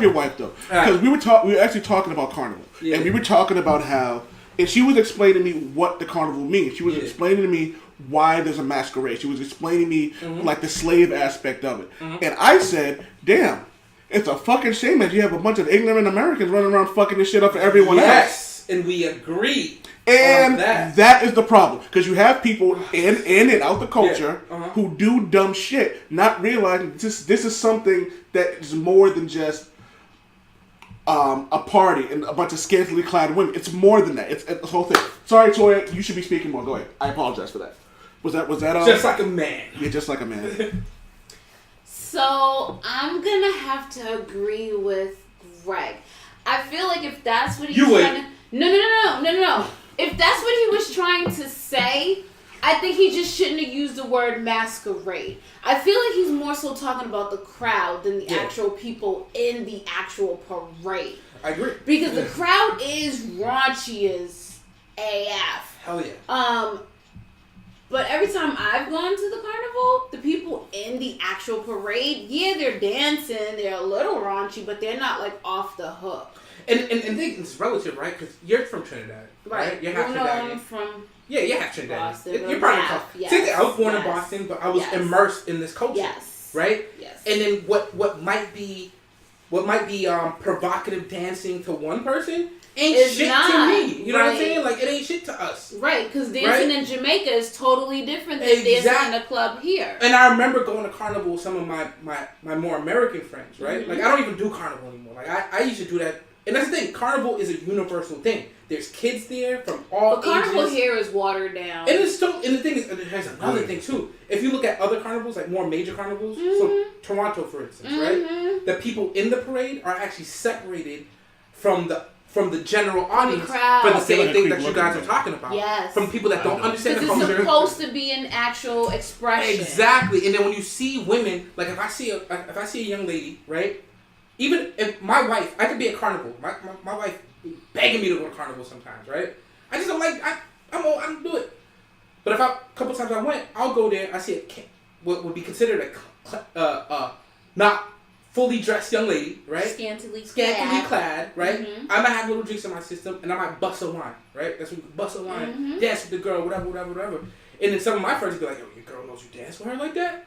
your wife though, because we were actually talking about Carnival, and we were talking about how, and she was explaining to me what the Carnival means. She was explaining to me why there's a masquerade. She was explaining to me like the slave aspect of it, and I said, "Damn, it's a fucking shame that you have a bunch of ignorant Americans running around fucking this shit up for everyone else." Yes, and we agree. And that is the problem, because you have people in and out the culture who do dumb shit, not realizing this is something that is more than just a party and a bunch of scantily clad women. It's more than that. It's the whole thing. Sorry, Toya, you should be speaking more. Go ahead. I apologize for that. Was that just like a man? Yeah, just like a man. So I'm gonna have to agree with Greg. I feel like if that's what he's trying to... No. If that's what he was trying to say, I think he just shouldn't have used the word masquerade. I feel like he's more so talking about the crowd than the actual people in the actual parade. I agree. Because the crowd is raunchy as AF. Hell yeah. But every time I've gone to the carnival, the people in the actual parade, yeah, they're dancing, they're a little raunchy, but they're not like off the hook. And it's relative, right? Because you're from Trinidad, right? You're half Trinidadian. I'm from you're half Trinidadian. Boston. You're probably yes. I was born in Boston, but I was immersed in this culture. Yes. Right? Yes. And then what might be provocative dancing to one person ain't it's shit not, to me. You know right. what I'm saying? Like, it ain't shit to us. Right, because dancing in Jamaica is totally different than dancing in a club here. And I remember going to carnival with some of my more American friends, right? Like, I don't even do carnival anymore. Like, I used to do that. And that's the thing. Carnival is a universal thing. There's kids there from all ages. Carnival here is watered down. And it's still, and the thing is, there's another thing too. If you look at other carnivals, like more major carnivals, so Toronto, for instance, right? The people in the parade are actually separated from the general audience for the same thing that you guys are talking about. Yes. From people that don't understand the culture. Because it's supposed to be an actual expression. Exactly. And then when you see women, like if I see a young lady, right? Even if my wife, I could be at carnival. My wife begging me to go to carnival sometimes, right? I just don't like. I don't do it. But a couple times I went, I'll go there. I see what would be considered a not fully dressed young lady, right? Scantily clad, right? I might have little drinks in my system, and I might bust a wine, right? That's when you bust a wine, dance with the girl, whatever. And then some of my friends would be like, "Yo, your girl knows you dance with her like that."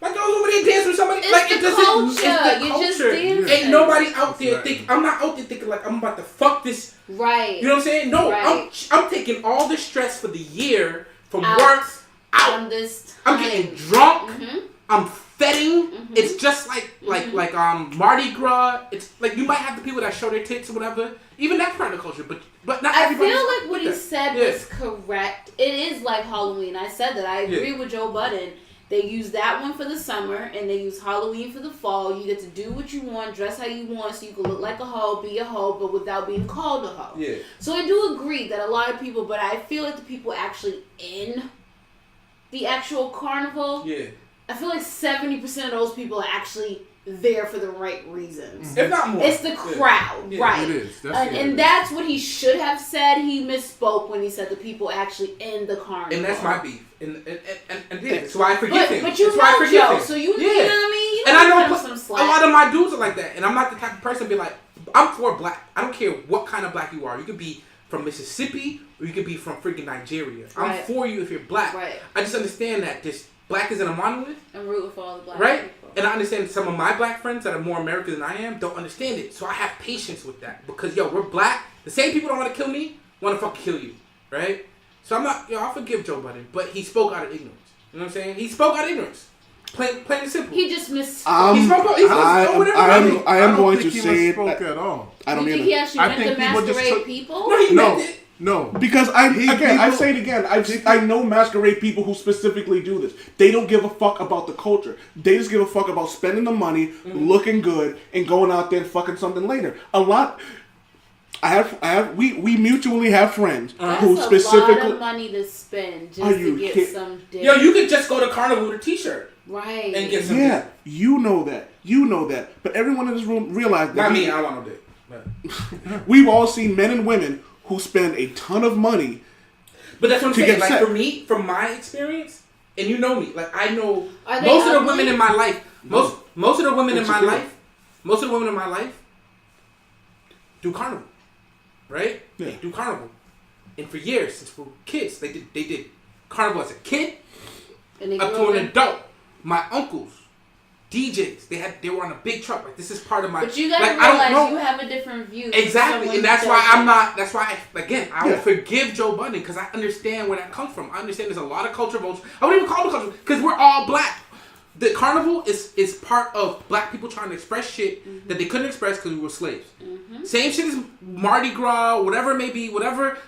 Like, yo, nobody dance with somebody. It's like, the it doesn't. culture. It's the You're culture. just dancing. Ain't nobody out there think. I'm not out there thinking like I'm about to fuck this. Right. You know what I'm saying? No, right. I'm taking all the stress for the year from work out. From this time. I'm getting drunk. I'm fetting. It's just like Mardi Gras. It's like you might have the people that show their tits or whatever. Even that's part of the culture, but not everybody. I feel like what he said was correct. It is like Halloween. I said that. I agree with Joe Budden. They use that one for the summer, and they use Halloween for the fall. You get to do what you want, dress how you want, so you can look like a hoe, be a hoe, but without being called a hoe. Yeah. So I do agree that a lot of people, but I feel like the people actually in the actual carnival, I feel like 70% of those people are actually there for the right reasons. If not more. It's the crowd, right? It is. And that's what he should have said. He misspoke when he said the people actually in the carnival. And that's my beef. And that's why I forgive him. But you know Joe, so you know what I mean? You and I know some slack. a lot of my dudes are like that. And I'm not the type of person to be like, I'm for black. I don't care what kind of black you are. You could be from Mississippi or you could be from freaking Nigeria. I'm for you if you're black. Right. I just understand that this black isn't a monolith. I'm rooting for all the black people. Right? And I understand some of my black friends that are more American than I am don't understand it. So I have patience with that. Because, we're black. The same people that want to kill me want to fucking kill you. Right? So I'm not, I'll forgive Joe Budden. But he spoke out of ignorance. You know what I'm saying? He spoke out of ignorance. Plain and simple. He just missed. I am going to say it. At all. I don't you think either. he actually meant to masquerade people? No, he meant it. No, because I say it again. I know masquerade people who specifically do this. They don't give a fuck about the culture. They just give a fuck about spending the money, looking good, and going out there and fucking something later. A lot. We mutually have friends who specifically. That's a lot of money to spend just to get some dick. Yo, you could just go to Carnival with a T-shirt. Right. And get some dick. Dick. You know that. But everyone in this room realized that. Not me. I want no dick. We've all seen men and women who spend a ton of money. But that's what I'm saying. Like, for me, from my experience, and you know me, like, I know most of the women in my life, most of the women in my life do Carnival. Right? Yeah. They do Carnival. And for years, since we were kids, they did Carnival as a kid up to an adult. My uncles, DJs, they were on a big truck. Like, this is part of my. But you gotta realize you have a different view. Exactly, and that's why I'm not. That's why I will forgive Joe Budden because I understand where that comes from. I understand there's a lot of culture votes. I wouldn't even call it culture because we're all black. The carnival is part of black people trying to express shit that they couldn't express because we were slaves. Same shit as Mardi Gras, whatever it may be, whatever.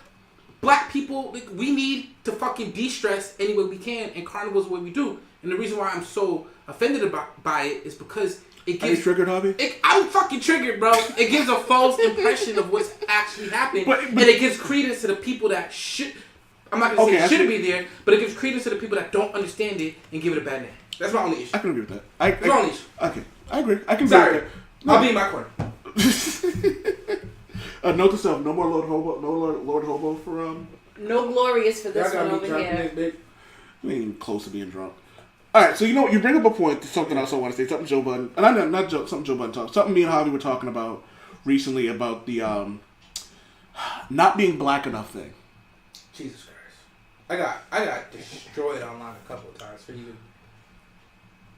Black people, we need to fucking de-stress any way we can, and carnival's the way we do. And the reason why I'm so offended by it is because it gives... Are you triggered, Hobby? I'm fucking triggered, bro. It gives a false impression of what's actually happening, and it gives credence to the people that should... I'm not going to say it shouldn't be there, but it gives credence to the people that don't understand it and give it a bad name. That's my only issue. I can agree with that. That's my only issue. Okay, I agree. I can Sorry. agree with that. I'll be in my corner. Note to self: no more Lord Hobo. No Lord Hobo for No glorious for this one over here. You ain't even close to being drunk. All right, so you know what? You bring up a point. Something else I want to say. Something Joe Budden, and I know not Joe. Something Joe Budden talked. Something me and Javi were talking about recently about the not being black enough thing. Jesus Christ, I got destroyed online a couple of times for you.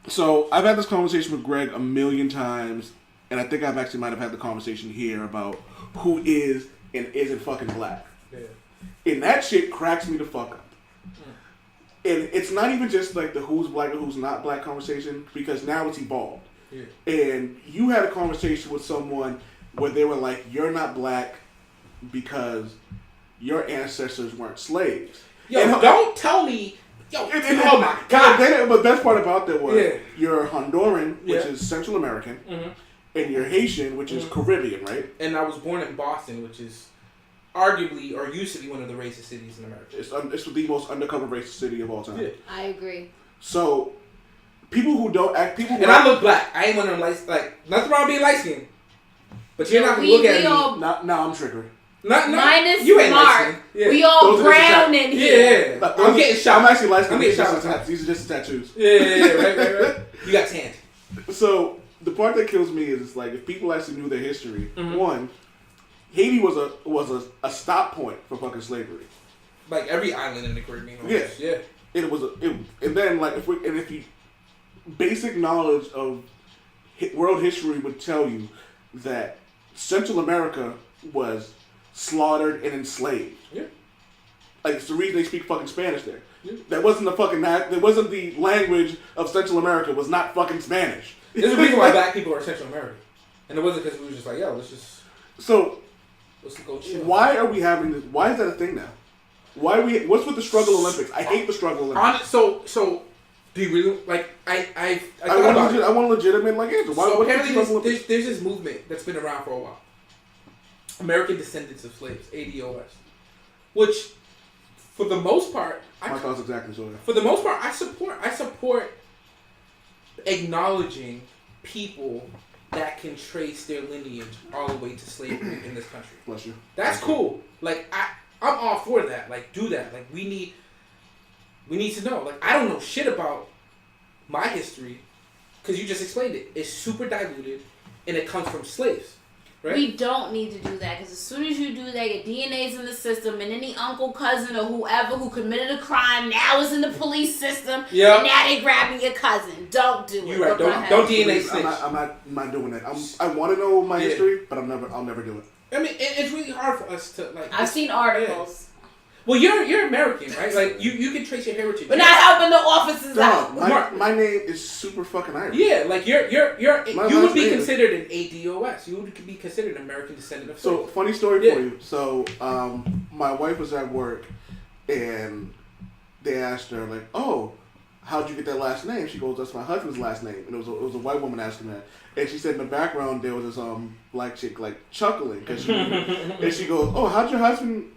So I've had this conversation with Greg a million times, and I think I've actually might have had the conversation here about who is and isn't fucking black. Yeah. And that shit cracks me the fuck up. And it's not even just like the who's black and who's not black conversation, because now it's evolved. Yeah. And you had a conversation with someone where they were like, you're not black because your ancestors weren't slaves. Yo, and don't tell me. Yo, oh my God. But the best part about that was you're Honduran, which is Central American, and you're Haitian, which is Caribbean, right? And I was born in Boston, which is arguably, or used to be, one of the racist cities in America. It's the most undercover racist city of all time. Yeah. I agree. So, people who don't act... I look black. I ain't one of them nothing wrong with being light skinned. But you're not going to look at me. Now I'm triggered. Minus you ain't Mark. Yeah. We all brown in here. Yeah. I'm getting shot. I'm actually light skinned. These are just tattoos. Yeah. Right. You got tanned. So, the part that kills me is, like, if people actually knew their history, one... Haiti was a stop point for fucking slavery. Like every island in the Caribbean. Yeah. And then like if you basic knowledge of world history would tell you that Central America was slaughtered and enslaved. Yeah. Like it's the reason they speak fucking Spanish there. Yeah. That wasn't the language of Central America. Was not fucking Spanish. There's a reason why black people are Central American, and it wasn't because we were just like, yo, let's go chill. Why are we having this? Why is that a thing now? What's with the struggle Olympics? I hate the struggle Olympics. So do you really like? I want a legitimate answer. Why? So apparently, there's this movement that's been around for a while. American Descendants of Slaves, ADOS, which, for the most part, my thoughts exactly so. For the most part, I support acknowledging people that can trace their lineage all the way to slavery in this country. Bless you. That's cool. Like I'm all for that. Like do that. Like we need to know. Like I don't know shit about my history because you just explained it. It's super diluted and it comes from slaves. Right? We don't need to do that because as soon as you do that, your DNA's in the system, and any uncle, cousin, or whoever who committed a crime now is in the police system. Yep. And now they grabbing your cousin. Don't do it. You're right. Don't DNA snitch. I'm not doing that. I want to know my history, but I'll never do it. I mean, it's really hard for us to like. I've seen articles. Yeah. Well, you're American, right? Like you can trace your heritage. But not helping the officers out. My name is super fucking Irish. Yeah, like you would be considered an ADOS. You would be considered an American descendant of slaves. So funny story for you. So my wife was at work, and they asked her like, "Oh, how'd you get that last name?" She goes, "That's my husband's last name." And it was a white woman asking that. And she said in the background there was this black chick like chuckling and she goes, "Oh, how'd your husband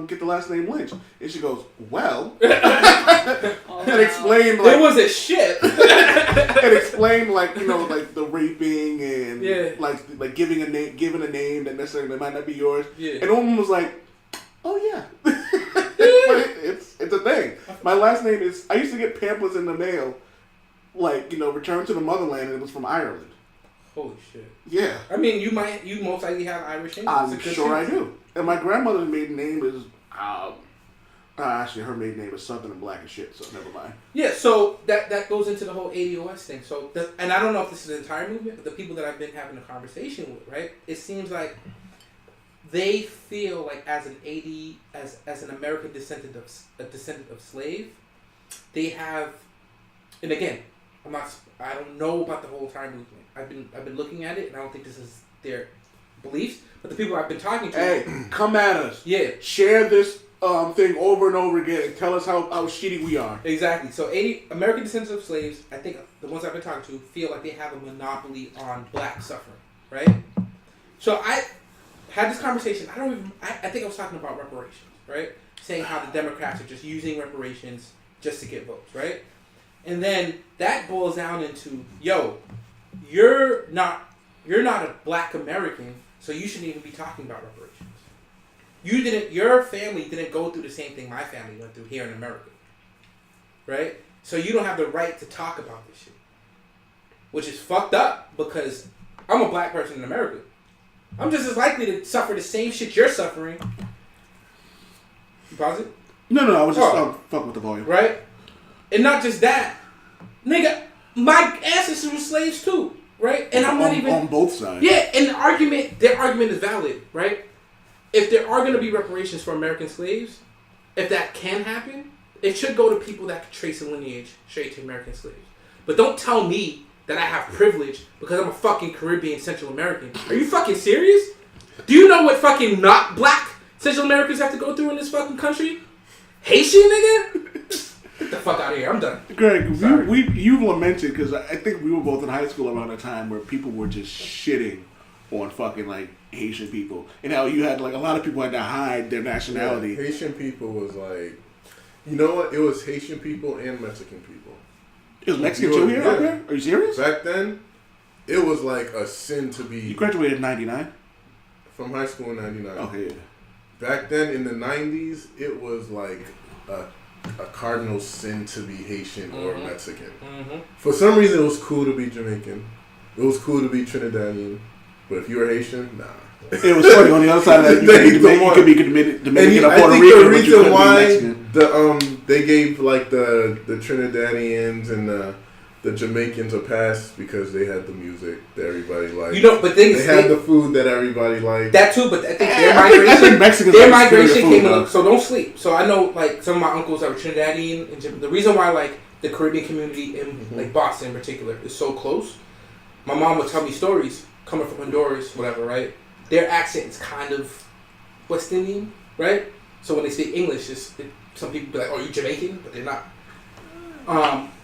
get the last name Lynch?" And she goes, "Well," and explained like there was a shit. And explained like like the raping and like giving a name that necessarily might not be yours. Yeah. And the woman was like, "Oh yeah." It's a thing. My last name is. I used to get pamphlets in the mail, like Return to the Motherland, and it was from Ireland. Holy shit. Yeah. I mean, you most likely have Irish in you. I'm sure I do. And my grandmother's maiden name is, actually her maiden name is Southern and Black as shit, so never mind. Yeah, so that goes into the whole ADOS thing. So, and I don't know if this is an entire movement, but the people that I've been having a conversation with, right, it seems like they feel like as an American descendant of slave, they have, and again, I don't know about the whole entire movement. I've been looking at it, and I don't think this is their beliefs. But the people I've been talking to, hey, come at us. Yeah, share this thing over and over again, and tell us how shitty we are. Exactly. So, American descendants of slaves, I think the ones I've been talking to feel like they have a monopoly on black suffering, right? So I had this conversation. I think I was talking about reparations, right? Saying how the Democrats are just using reparations just to get votes, right? And then that boils down into, yo, you're not a black American, so you shouldn't even be talking about reparations. Your family didn't go through the same thing my family went through here in America. right? So you don't have the right to talk about this shit, which is fucked up because I'm a black person in America. I'm just as likely to suffer the same shit you're suffering. You pause it? No, I was just fucking with the volume. Right? And not just that, nigga, my ancestors were slaves too, right? And I'm not even on both sides. Yeah, and their argument is valid, right? If there are going to be reparations for American slaves, if that can happen, it should go to people that can trace a lineage straight to American slaves. But don't tell me that I have privilege because I'm a fucking Caribbean Central American. Are you fucking serious? Do you know what fucking not black Central Americans have to go through in this fucking country? Haitian nigga? Get the fuck out of here. I'm done. Greg, you've lamented because I think we were both in high school around a time where people were just shitting on fucking like Haitian people, and how you had like a lot of people had to hide their nationality. Yeah, Haitian people was like, you know what? It was Haitian people and Mexican people. It was Mexican too here? Up here? Are you serious? Back then, it was like a sin to be. You graduated in 99? From high school in 99. Okay, yeah. Back then in the 90s, it was like a cardinal sin to be Haitian or Mexican. For some reason, it was cool to be Jamaican. It was cool to be Trinidadian. But if you were Haitian, nah. It was funny on the other side of that. You could be Dominican or Puerto Rican, the reason why they gave like the Trinidadians and the Jamaicans a pass because they had the music that everybody liked. You know, but they had the food that everybody liked. That too, but I think their migration came up. So don't sleep. So I know like some of my uncles that were Trinidadian, and the reason why like the Caribbean community in like Boston in particular is so close. My mom would tell me stories coming from Honduras, whatever, right? Their accent is kind of West Indian, right? So when they speak English, some people be like, "Oh, you Jamaican?" But they're not.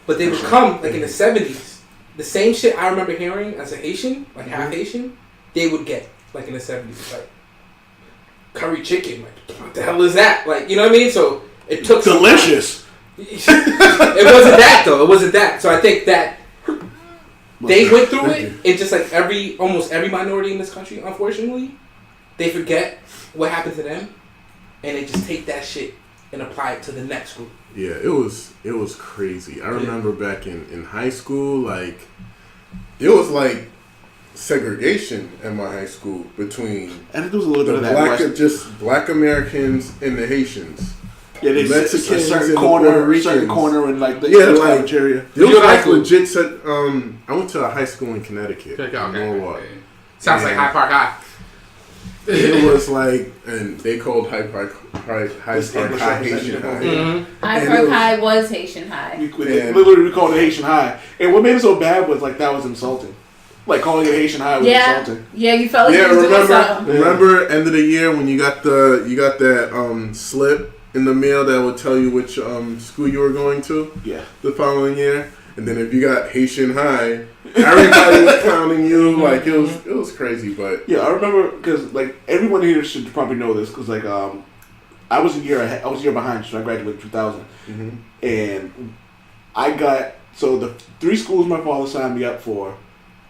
But they would come like in the 70s. The same shit I remember hearing as a Haitian, like half Haitian, they would get like in the 70s, like curry chicken. Like, what the hell is that? Like, you know what I mean? So it took delicious. It wasn't that though. It wasn't that. So I think that they went through it. It's just like almost every minority in this country, unfortunately, they forget what happened to them, and they just take that shit and apply it to the next group. Yeah, it was crazy. I remember back in high school, like it was like segregation in my high school between and there was a little bit of that just black Americans and the Haitians. Yeah, they Mexicans a certain and corner in like the like cafeteria. It was like legit. I went to a high school in Connecticut. Okay. Sounds like Hyde Park High. It was like, and they called Hyde Park High Haitian High. Hyde Park High was Haitian High. Literally, we called it Haitian High. And what made it so bad was like that was insulting. Like calling it Haitian High was insulting. Yeah, you felt like you was doing something. Remember end of the year when you got that slip in the mail that would tell you which school you were going to? Yeah. The following year. And then if you got Haitian High, everybody was clowning you. Like it was crazy. But yeah, I remember because like everyone here should probably know this because like I was a year behind, so I graduated in 2000, and I got the 3 schools my father signed me up for.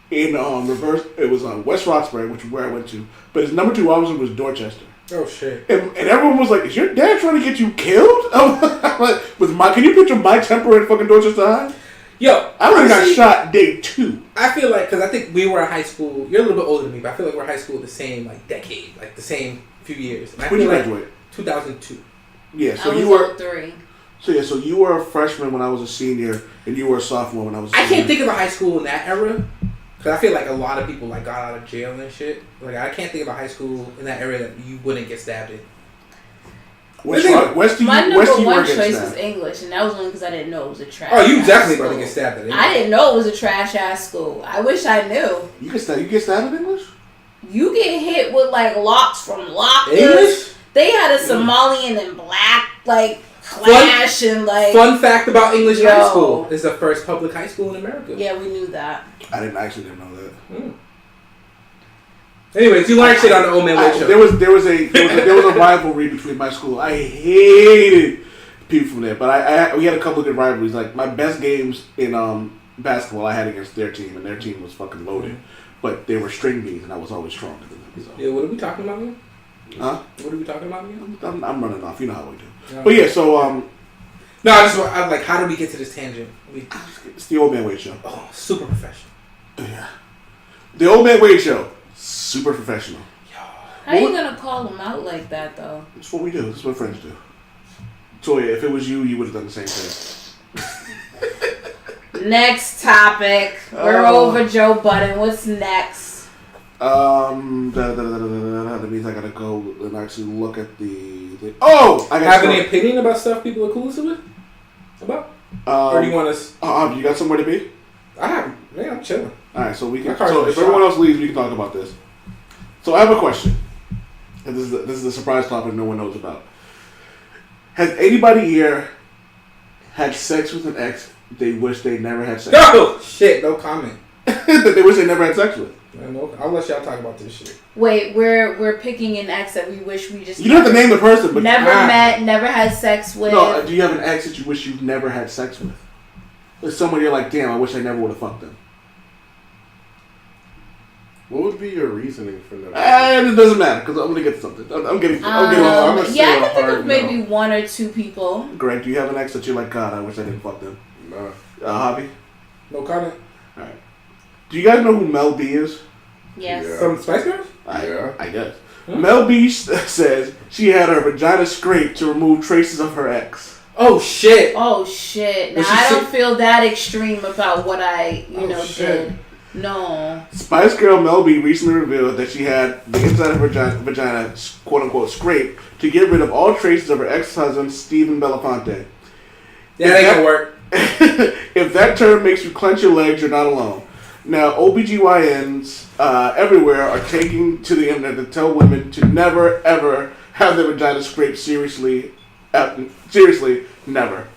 In reverse, it was West Roxbury, which is where I went to. But his number 2 officer was Dorchester. Oh shit! And everyone was like, "Is your dad trying to get you killed?" I'm like, can you picture my temper at fucking Dorchester High? Yo, I would have got shot day 2. I feel like because I think we were in high school. You're a little bit older than me, but I feel like we're in high school the same like decade, like the same few years. When did you graduate? 2002. Yeah, so I was you were 03. So you were a freshman when I was a senior, and you were a sophomore when I was a senior. I can't think of a high school in that era. Because I feel like a lot of people like got out of jail and shit. Like I can't think of a high school in that area that you wouldn't get stabbed in. My number one choice was English, and that was only because I didn't know it was a trash. Oh, you definitely about to get stabbed at English. I didn't know it was a trash ass school. I wish I knew. You get stabbed at English? You get hit with like locks from lockers. English? They had a Somalian and black like clash and like. Fun fact about English high school: it's the first public high school in America. Yeah, we knew that. I actually didn't know that. Anyways, you learned shit on the Old Man Way show. There was a rivalry between my school. I hated people from there, but we had a couple of good rivalries. Like my best games in basketball, I had against their team, and their team was fucking loaded. But they were string beans, and I was always stronger than them. So. Yeah, what are we talking about here? Huh? What are we talking about here? I'm running off. You know how we do. But yeah, so No, I'm like, how did we get to this tangent? It's the Old Man Wade Show. Oh, super professional. Yeah. The Old Man Wade Show. Super professional. How are you gonna call him out like that, though? That's what we do. That's what friends do. Toya, if it was you, you would have done the same thing. Next topic. We're over Joe Budden. What's next? That means I gotta go and actually look at the oh! I have any opinion about stuff people are cool with? About? Or do you want us? You got somewhere to be? I have. Yeah, I'm chilling. All right, so we can. So if everyone else leaves, we can talk about this. So I have a question, and this is a surprise topic no one knows about. Has anybody here had sex with an ex they wish they never had sex? No shit. No comment. That they wish they never had sex with. I'll let y'all talk about this shit. Wait, we're picking an ex that we wish we just. You don't have to name the person, but never met, never had sex with. No, do you have an ex that you wish you've never had sex with? There's someone you're like, damn, I wish I never would have fucked them. What would be your reasoning for that? It doesn't matter because I'm gonna get something. I'm getting. I can think of maybe one or two people. Greg, do you have an ex that you're like, God, I wish I didn't fuck them? No. Hobby? No comment. All right. Do you guys know who Mel B is? Yes. Yeah. From Spice Girls? I guess. Mel B says she had her vagina scraped to remove traces of her ex. Oh shit! Oh shit! Now I don't feel that extreme about what I did. No. Spice Girl Mel B recently revealed that she had the inside of her vagina quote unquote scraped to get rid of all traces of her ex-husband Stephen Belafonte. Yeah, that can work. If that term makes you clench your legs, you're not alone. Now, OBGYNs everywhere are taking to the internet to tell women to never, ever have their vagina scraped seriously. Seriously, never.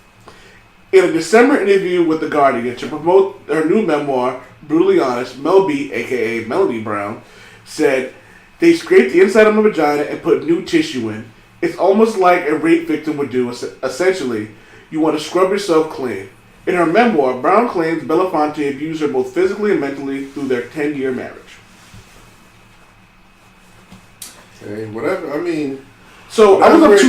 In a December interview with The Guardian to promote her new memoir, Brutally Honest, Mel B, a.k.a. Melody Brown, said, they scraped the inside of my vagina and put new tissue in. It's almost like a rape victim would do. Essentially, you want to scrub yourself clean. In her memoir, Brown claims Belafonte abused her both physically and mentally through their 10-year marriage. Hey, whatever. I mean, so I was up to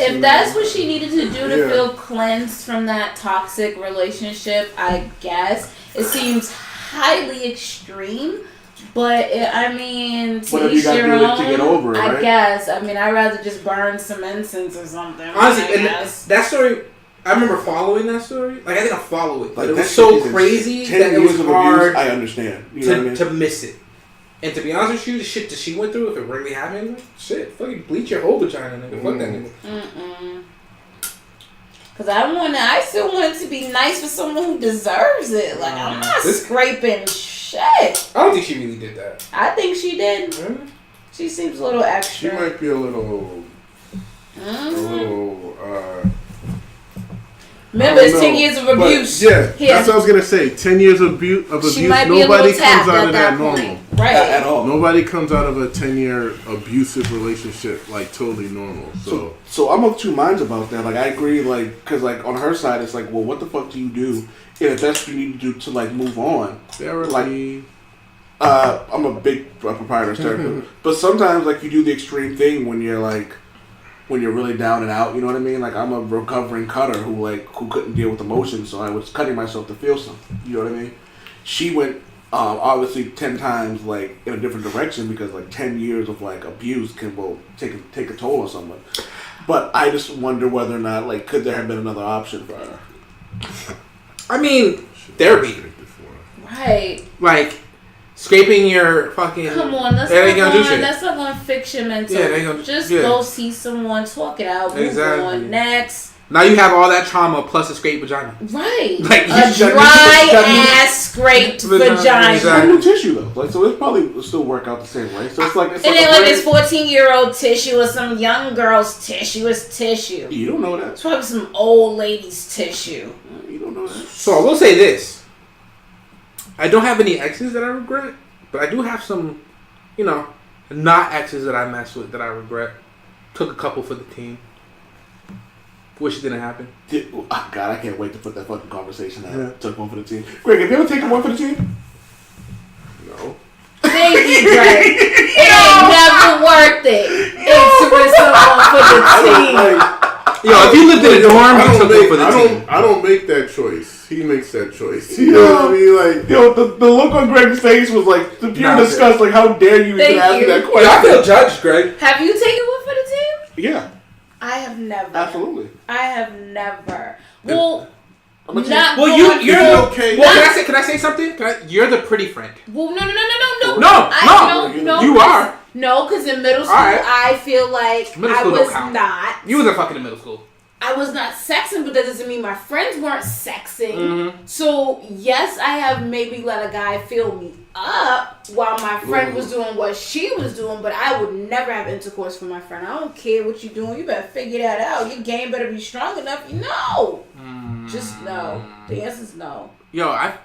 if that's what she needed to do to feel cleansed from that toxic relationship, I guess it seems highly extreme. But I mean, to each your own. To get over it, right? I guess. I mean, I'd rather just burn some incense or something. Honestly, and that story. I remember following that story. Like, I didn't follow it, but it was so crazy that it was hard. I understand. You know what I mean? To miss it. And to be honest with you, the shit that she went through, if it really happened, like, shit, fucking bleach your whole vagina, nigga. Fuck that nigga. Because I still want it to be nice for someone who deserves it. Like, I'm not scraping shit. I don't think she really did that. I think she did. Really? She seems a little extra. She might be a little. Remember, it's 10 years of abuse. Yeah, that's what I was going to say. 10 years of abuse. Nobody comes out of that normal. Right. At all. Nobody comes out of a 10-year abusive relationship like totally normal. So I'm of two minds about that. Like, I agree, like, because, like, on her side, it's like, well, what the fuck do you do? And if that's what you need to do to, like, move on. Therapy. Like, I'm a big proprietor of therapy. But sometimes, like, you do the extreme thing when you're, like, when you're really down and out, you know what I mean? Like, I'm a recovering cutter who couldn't deal with emotions, so I was cutting myself to feel something. You know what I mean? She went, obviously 10 times, like, in a different direction because, like, 10 years of, like, abuse can, take a toll on someone. But I just wonder whether or not, like, could there have been another option for her? I mean, therapy. Right. Like, scraping your fucking. Come on, that's not going to fix your mental. Yeah, they gonna just go see someone, talk it out, move on. Next. Now you have all that trauma plus a scraped vagina. Right. Like a dry ass scraped vagina. It's not new tissue though. Like, so it probably will still work out the same way. So it's like it's 14-year-old tissue or some young girl's tissue. It's tissue. You don't know that. It's probably some old lady's tissue. You don't know that. So I will say this. I don't have any exes that I regret, but I do have some, not exes that I messed with that I regret. Took a couple for the team. Wish it didn't happen. God, I can't wait to put that fucking conversation out. Yeah. Took one for the team. Greg, have you ever taken one for the team? No. Thank you, Greg. It ain't never worth it. It's to someone for the team. if you lived in a dorm, you took it for the team. I don't make that choice. He makes that choice. You know what I mean? Like, the look on Greg's face was like the pure disgust. Like, how dare you even ask me that question? I feel judged, Greg. Have you taken one for the team? Yeah. I have never. Absolutely. I have never. Well, you're okay. Well, can I say something? You're the pretty friend. Well, no. No. You are. No, because in middle school, I feel like I was not. You wasn't fucking in middle school. I was not sexing, but that doesn't mean my friends weren't sexing. Mm-hmm. So, yes, I have maybe let a guy fill me up while my friend was doing what she was doing, but I would never have intercourse with my friend. I don't care what you're doing. You better figure that out. Your game better be strong enough. No. Just no. The answer's no. I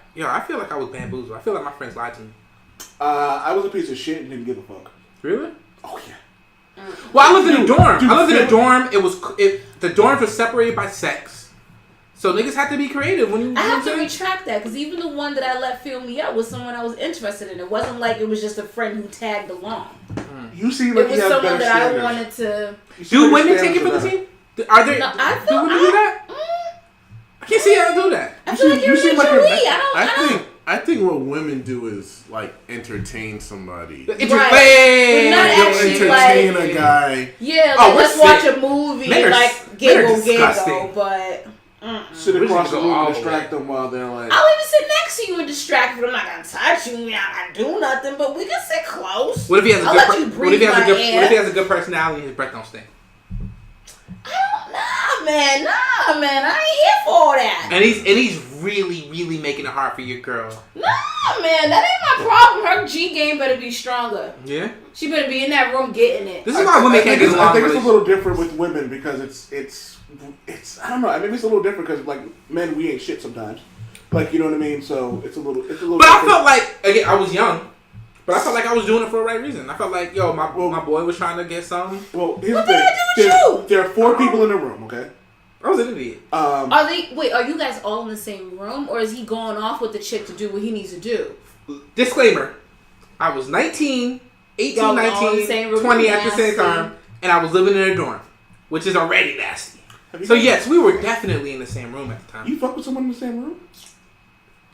feel like I was bamboozled. I feel like my friends lied to me. I was a piece of shit and didn't give a fuck. Really? Oh, yeah. Well, I lived in a dorm. The dorms were separated by sex, so niggas had to be creative. I have to retract that because even the one that I let fill me up was someone I was interested in. It wasn't like it was just a friend who tagged along. You seem like it was someone that I wanted to. Do women take it for the team? Are there? No, do women do that? I can't see how to do that. I feel like you're Joey. I think what women do is like entertain somebody. Right. Not entertain a guy. Yeah, like, let's watch a movie, like giggle, but sit across the room and distract them while they're like. I'll even sit next to you and distract you. I'm not gonna touch you. I'm not gonna do nothing, but we can sit close. What if he has a good personality and his breath don't stink? Nah, man, I ain't here for all that. And he's really, really making it hard for your girl. Nah, man, that ain't my problem. Her G game better be stronger. Yeah, she better be in that room getting it. This is why women can't get along. I think it's a little different with women because it's I don't know. I mean, it's a little different because like men, we ain't shit sometimes. Like, you know what I mean? So it's a little. But different. I felt like again, I was young. But I felt like I was doing it for the right reason. I felt like, my boy was trying to get some. Well, here's the thing. There are 4 people in the room, okay? I was an idiot. Are you guys all in the same room? Or is he going off with the chick to do what he needs to do? Disclaimer. I was 19, 18, 19, 20 at the same time. And I was living in a dorm. Which is already nasty. So yes, we were definitely in the same room at the time. You fuck with someone in the same room?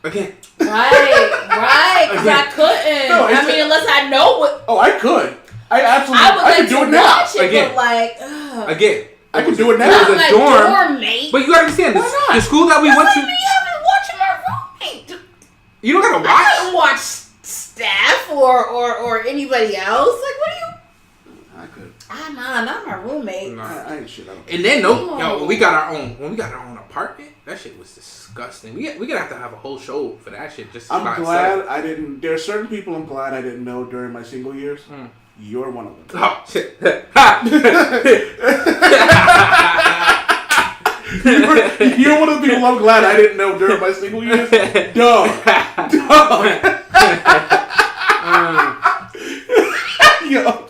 Again. Right, because I couldn't. No, I mean, unless I know what. Oh, I could. I could do it now. Again. But again. I could do it now. It was a dorm. But you gotta understand, the school that we went to. I've been watching my roommate. You don't gotta watch. I don't watch staff or anybody else. Like, what do you. I could. Not my roommate. Nah, I ain't shit. And then when we got our own apartment, that shit was disgusting. We gonna have to have a whole show for that shit. I'm glad I didn't. There are certain people I'm glad I didn't know during my single years. You're one of them. Oh shit! You're one of the people I'm glad I didn't know during my single years. Dog. Yo.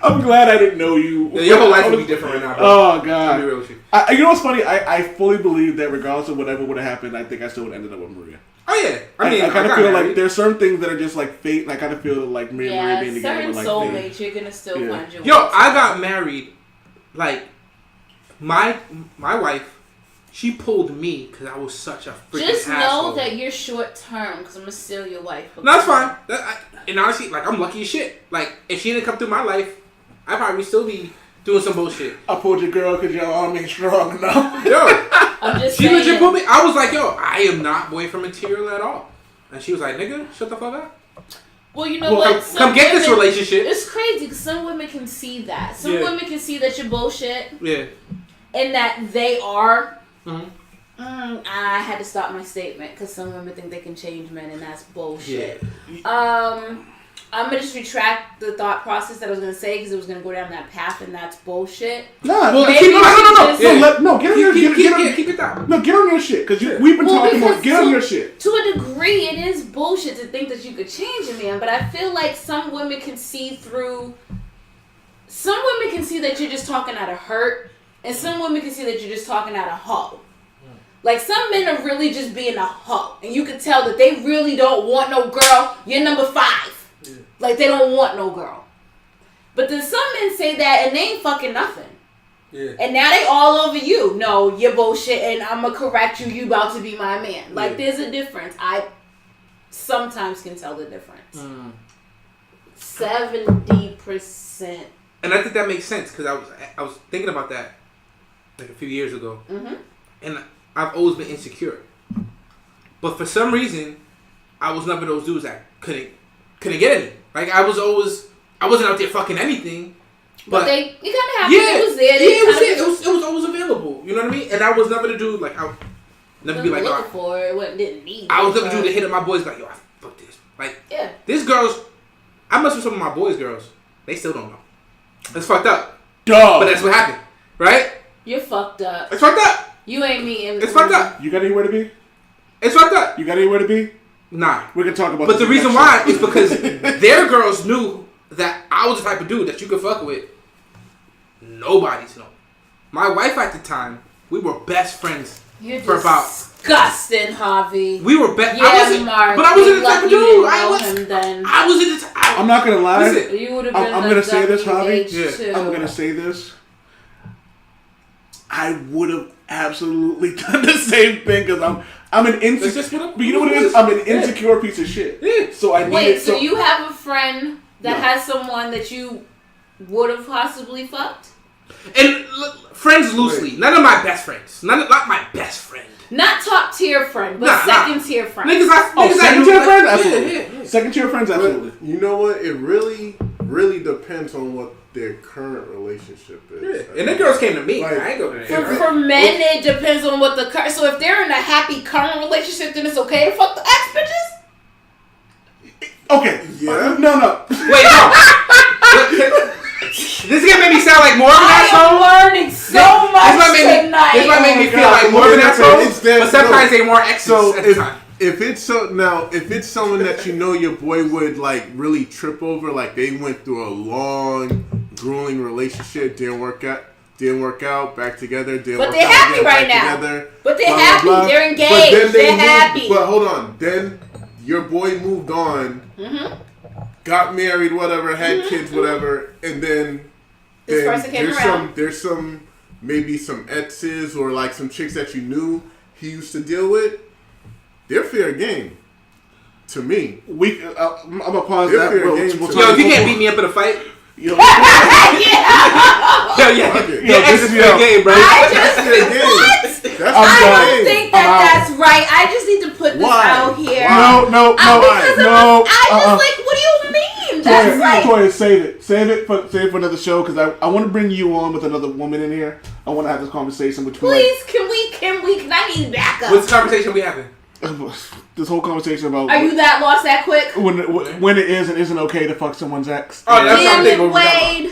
I'm glad I didn't know you. Yeah, your whole life would be different right now, bro. Oh, God. I'll be real with you. You know what's funny? I fully believe that regardless of whatever would have happened, I think I still would have ended up with Maria. Oh, yeah. I kind of feel like there's certain things that are just like fate, and I kind of feel like me and Maria being together certain like soulmates, you're going to still find your way. I got married, like, my wife, she pulled me because I was such a freaking just asshole. know that you're short term because I'm going to steal your wife. No, that's fine. And honestly, like, I'm lucky as shit. Like, if she didn't come through my life, I'd probably still be doing some bullshit. I pulled your girl because your arm ain't strong enough. Yo, I'm just she legit pulled me. I was like, I am not boyfriend material at all. And she was like, nigga, shut the fuck up. Well, you know what? Come get this relationship. It's crazy because some women can see that. Some women can see that you're bullshit. Yeah. And that they are. I had to stop my statement because some women think they can change men, and that's bullshit. Yeah. I'm going to just retract the thought process that I was going to say because it was going to go down that path, and that's bullshit. No, get on your shit because we've been talking about get on your shit. To a degree, it is bullshit to think that you could change a man, but I feel like some women can see through. Some women can see that you're just talking out of hurt, and some women can see that you're just talking out of hoe. Like, some men are really just being a hoe, and you can tell that they really don't want no girl. You're number 5. Like, they don't want no girl. But then some men say that and they ain't fucking nothing. Yeah. And now they all over you. No, you're bullshit, and I'm gonna correct you. You about to be my man. Like, there's a difference. I sometimes can tell the difference. 70%. And I think that makes sense because I was thinking about that like a few years ago, and I've always been insecure. But for some reason, I was never those dudes that couldn't get any. Like I wasn't out there fucking anything. But you kind of have it was there. It was always available. You know what I mean? And I was never the dude like I would never be like looking for it. Didn't need. I was never the dude to hit up my boys like, yo, I fuck this. Like these girls, I mess with some of my boys' girls. They still don't know. That's fucked up. Duh. But that's what happened, right? You're fucked up. It's fucked up. You ain't meeting. It's fucked up. You got anywhere to be? It's fucked up. You got anywhere to be? Nah. We can talk about. But the reason why is because their girls knew that I was the type of dude that you could fuck with. Nobody's know. My wife at the time, we were best friends for about. Disgusting, Javi. We were best. Yeah, Mark. But I wasn't the type of dude. I wasn't the type. I'm not gonna lie. Listen, you would have been. I'm gonna say this, Javi. Yeah. I'm gonna say this. I would have absolutely done the same thing because I'm an insecure. But you know what it is? I'm an insecure piece of shit. Yeah. So I need Wait, it. so you have a friend that has someone that you would have possibly fucked? And friends loosely. None of my best friends. Not my best friend. Not top tier friend, but second tier friend. Second tier friends? Absolutely. Yeah. Second tier friends? Absolutely. But you know what? It really depends on what their current relationship is. Yeah. And the girls came to me. Like, I ain't go to them. For men, it depends on what the so if they're in a happy current relationship, then it's okay to fuck the ex bitches. Okay. Yeah. No. Wait, no. This is gonna make me sound like more of an asshole. I'm learning so much tonight. This might make me feel like more of an asshole. But sometimes they more exes at the time. If it's someone that you know your boy would like really trip over, like they went through a long, grueling relationship, didn't work out, back together, but they're happy right now. Together, but they're blah, happy. blah, blah. They're engaged. They're happy. But hold on, then your boy moved on, got married, whatever, had kids, whatever, and then this person came around. There's some maybe some exes or like some chicks that you knew he used to deal with. They're fair game. To me. I'm gonna pause that. Yo, if you can't beat me up in a fight. Yo, this is fair game, bro. I don't think that's right. I just need to put this out here. No. I just like, what do you mean? That's like... Toya, save it for another show because I want to bring you on with another woman in here. I want to have this conversation between. Please, can I need backup? What's the conversation we having? This whole conversation about. Are you that lost that quick? When it is and isn't okay to fuck someone's ex. Oh, that's Damn it, Wade.